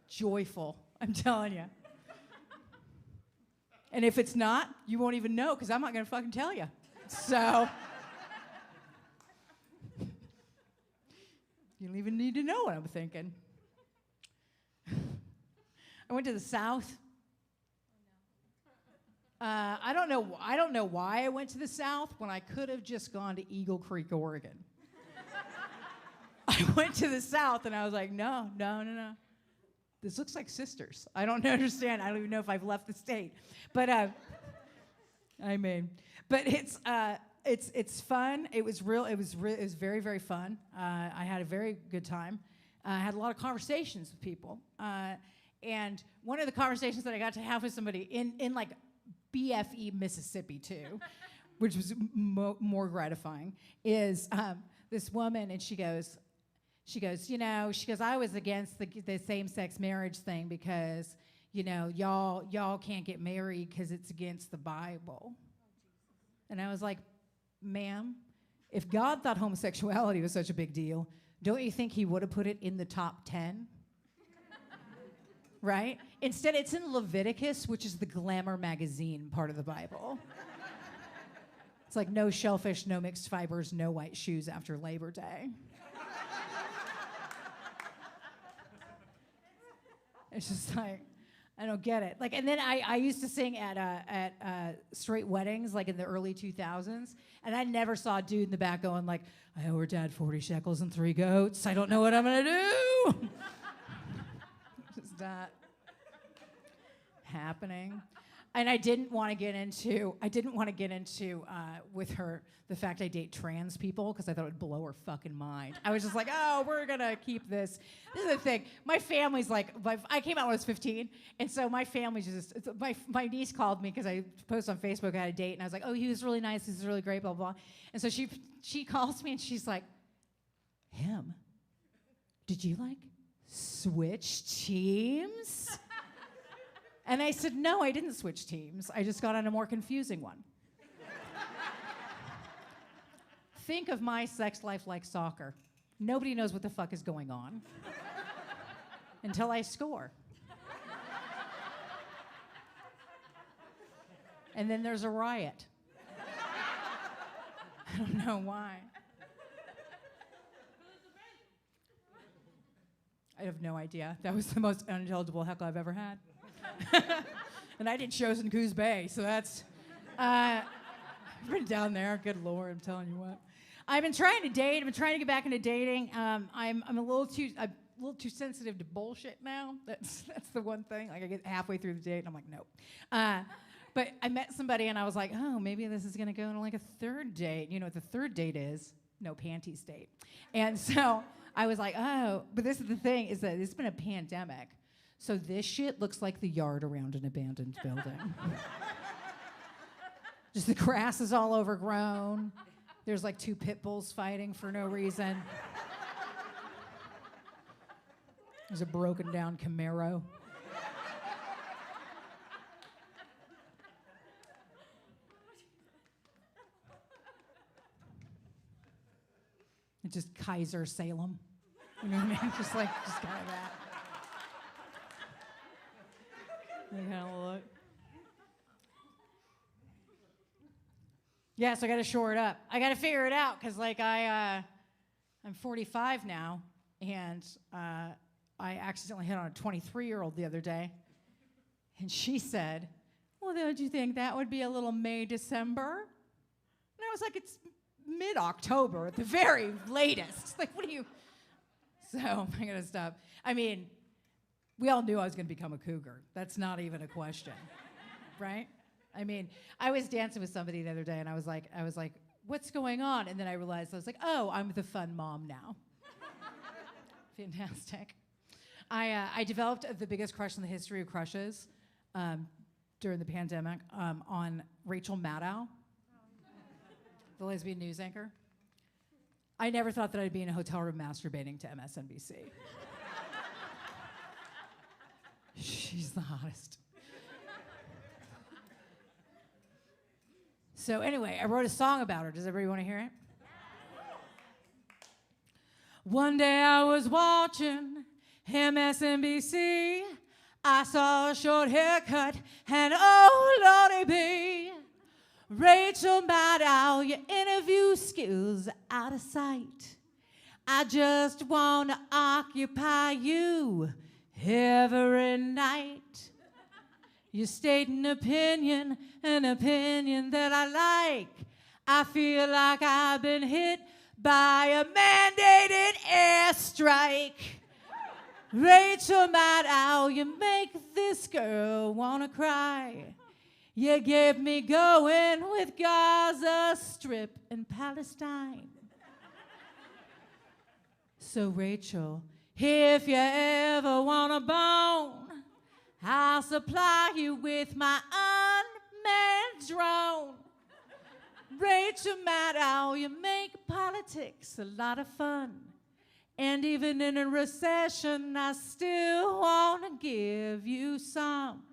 Joyful, I'm telling you. And if it's not, you won't even know, because I'm not gonna fucking tell you. So, you don't even need to know what I'm thinking. I went to the South. I don't know why I went to the South when I could have just gone to Eagle Creek, Oregon. I went to the South and I was like, no. This looks like sisters. I don't understand. I don't even know if I've left the state. But it's fun. It was very, very fun. I had a very good time. I had a lot of conversations with people. And one of the conversations that I got to have with somebody in like BFE, Mississippi, too, which was more gratifying, is this woman, and she goes, I was against the same-sex marriage thing because, y'all can't get married because it's against the Bible. And I was like, ma'am, if God thought homosexuality was such a big deal, don't you think he would have put it in the top 10? Right? Instead, it's in Leviticus, which is the glamour magazine part of the Bible. It's like no shellfish, no mixed fibers, no white shoes after Labor Day. It's just like, I don't get it. Like, and then I used to sing at straight weddings, like in the early 2000s, and I never saw a dude in the back going like, I owe her dad 40 shekels and 3 goats. I don't know what I'm gonna do. Just not happening. And I didn't want to get into with her the fact I date trans people because I thought it would blow her fucking mind. I was just like, oh, we're gonna keep this. This is the thing. My family's like, I came out when I was 15, and so my family's just. My niece called me because I posted on Facebook I had a date, and I was like, oh, he was really nice. This is really great, blah blah. And so she calls me and she's like, him? Did you like switch teams? And I said, no, I didn't switch teams. I just got on a more confusing one. Think of my sex life like soccer. Nobody knows what the fuck is going on until I score. And then there's a riot. I don't know why. I have no idea. That was the most unintelligible heckle I've ever had. And I did shows in Coos Bay, so that's. I've been down there. Good Lord, I'm telling you what. I've been trying to date. I've been trying to get back into dating. I'm a little too sensitive to bullshit now. That's the one thing. Like I get halfway through the date and I'm like, nope. But I met somebody and I was like, oh, maybe this is gonna go into like a third date. You know what the third date is? No panties date. And so I was like, oh, but this is the thing is that it's been a pandemic. So this shit looks like the yard around an abandoned building. Just the grass is all overgrown. There's like 2 pit bulls fighting for no reason. There's a broken down Camaro. It's just Kaiser Salem. You know what I mean? Just kind of that. That kind of look. Yeah, so I got to shore it up. I got to figure it out because, like, I'm 45 now, and I accidentally hit on a 23-year-old the other day, And she said, well, don't you think that would be a little May, December? And I was like, it's mid-October at the very latest. Like, what do you... So I'm going to stop. I mean, we all knew I was going to become a cougar. That's not even a question, right? I mean, I was dancing with somebody the other day, and I was like, what's going on? And then I realized, I was like, oh, I'm the fun mom now. Fantastic. I developed the biggest crush in the history of crushes during the pandemic on Rachel Maddow, the lesbian news anchor. I never thought that I'd be in a hotel room masturbating to MSNBC. She's the hottest. So anyway, I wrote a song about her. Does everybody want to hear it? One day I was watching MSNBC. I saw a short haircut and oh lordy be, Rachel Maddow, your interview skills out of sight. I just want to occupy you every night. You state an opinion that I like. I feel like I've been hit by a mandated airstrike. Rachel Maddow, you make this girl wanna cry. You get me going with Gaza Strip and Palestine. So Rachel, if you ever want a bone, I'll supply you with my unmanned drone. Rachel Maddow, you make politics a lot of fun. And even in a recession, I still want to give you some.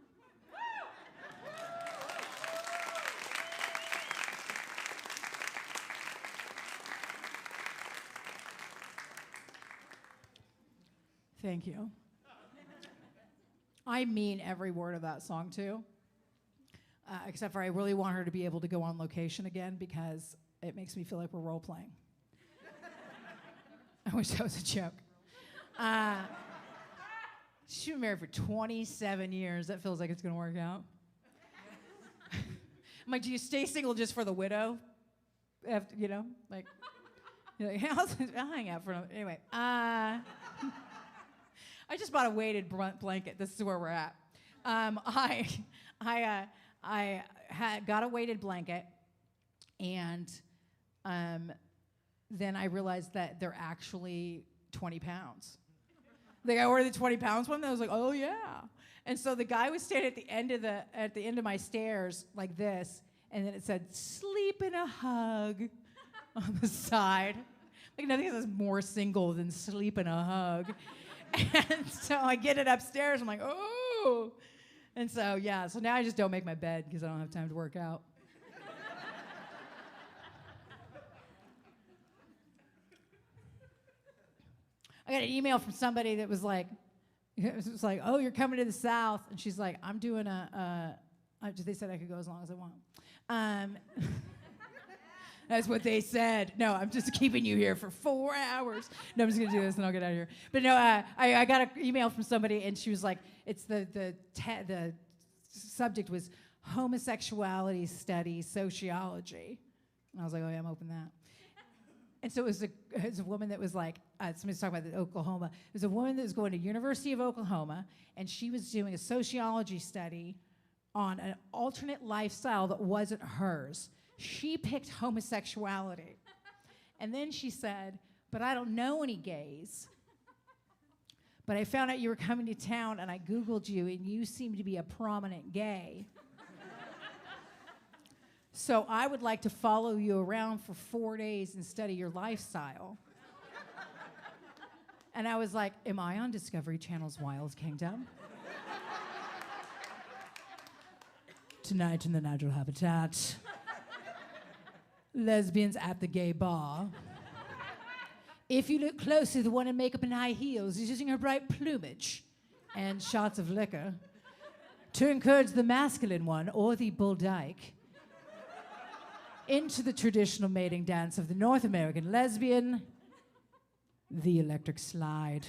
Thank you. I mean every word of that song, too. Except for I really want her to be able to go on location again because it makes me feel like we're role-playing. I wish that was a joke. She's been married for 27 years. That feels like it's going to work out. I'm like, do you stay single just for the widow? After, you know, like, you're like, I'll hang out for anyway. I just bought a weighted blanket. This is where we're at. I got a weighted blanket, and then I realized that they're actually 20 pounds. Like I ordered the 20 pounds one, and I was like, oh yeah. And so the guy was standing at the end of my stairs like this, and then it said, sleep in a hug on the side. Like nothing is more single than sleep in a hug. And so I get it upstairs, I'm like, oh. And so, yeah, so now I just don't make my bed because I don't have time to work out. I got an email from somebody that was like, oh, you're coming to the South. And she's like, I'm doing they said I could go as long as I want. That's what they said. No, I'm just keeping you here for 4 hours. No, I'm just gonna do this and I'll get out of here. But no, I got an email from somebody and she was like, it's the subject was homosexuality study sociology. And I was like, oh yeah, I'm open to that. And so it was a woman that was like, somebody's talking about Oklahoma. It was a woman that was going to University of Oklahoma and she was doing a sociology study on an alternate lifestyle that wasn't hers. She picked homosexuality. And then she said, but I don't know any gays. But I found out you were coming to town and I Googled you and you seem to be a prominent gay. So I would like to follow you around for 4 days and study your lifestyle. And I was like, am I on Discovery Channel's Wild Kingdom? Tonight in the Natural Habitat. Lesbians at the gay bar. If you look closely, the one in makeup and high heels is using her bright plumage and shots of liquor to encourage the masculine one, or the bull dyke, into the traditional mating dance of the North American lesbian, the electric slide.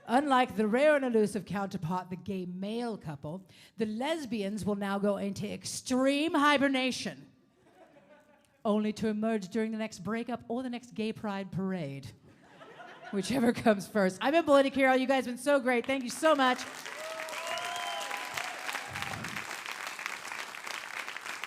Unlike the rare and elusive counterpart, the gay male couple, the lesbians will now go into extreme hibernation, only to emerge during the next breakup or the next gay pride parade. Whichever comes first. I've been Belinda Carroll. You guys have been so great. Thank you so much.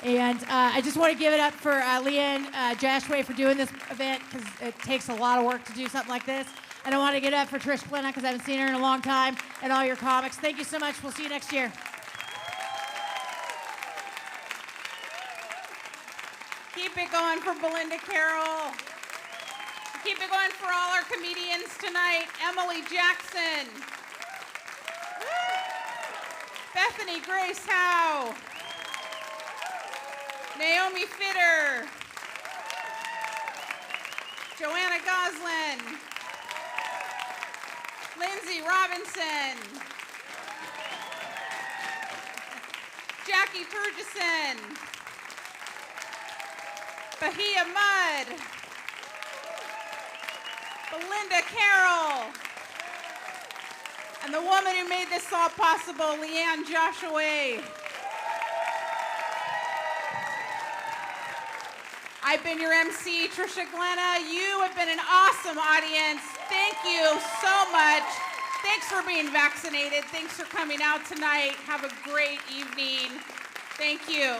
And I just want to give it up for Leanne Joshua for doing this event, because it takes a lot of work to do something like this. And I want to give it up for Trish Plena, because I haven't seen her in a long time, and all your comics. Thank you so much. We'll see you next year. Keep it going for Belinda Carroll. Keep it going for all our comedians tonight. Emily Jackson. Bethany Grace Howe. Naomi Fitter. Joanna Goslin. Lindsay Robinson. Jackie Turgison. Bahia Mudd. Belinda Carroll. And the woman who made this all possible, Leanne Joshua. I've been your MC, Trisha Glenna. You have been an awesome audience. Thank you so much. Thanks for being vaccinated. Thanks for coming out tonight. Have a great evening. Thank you.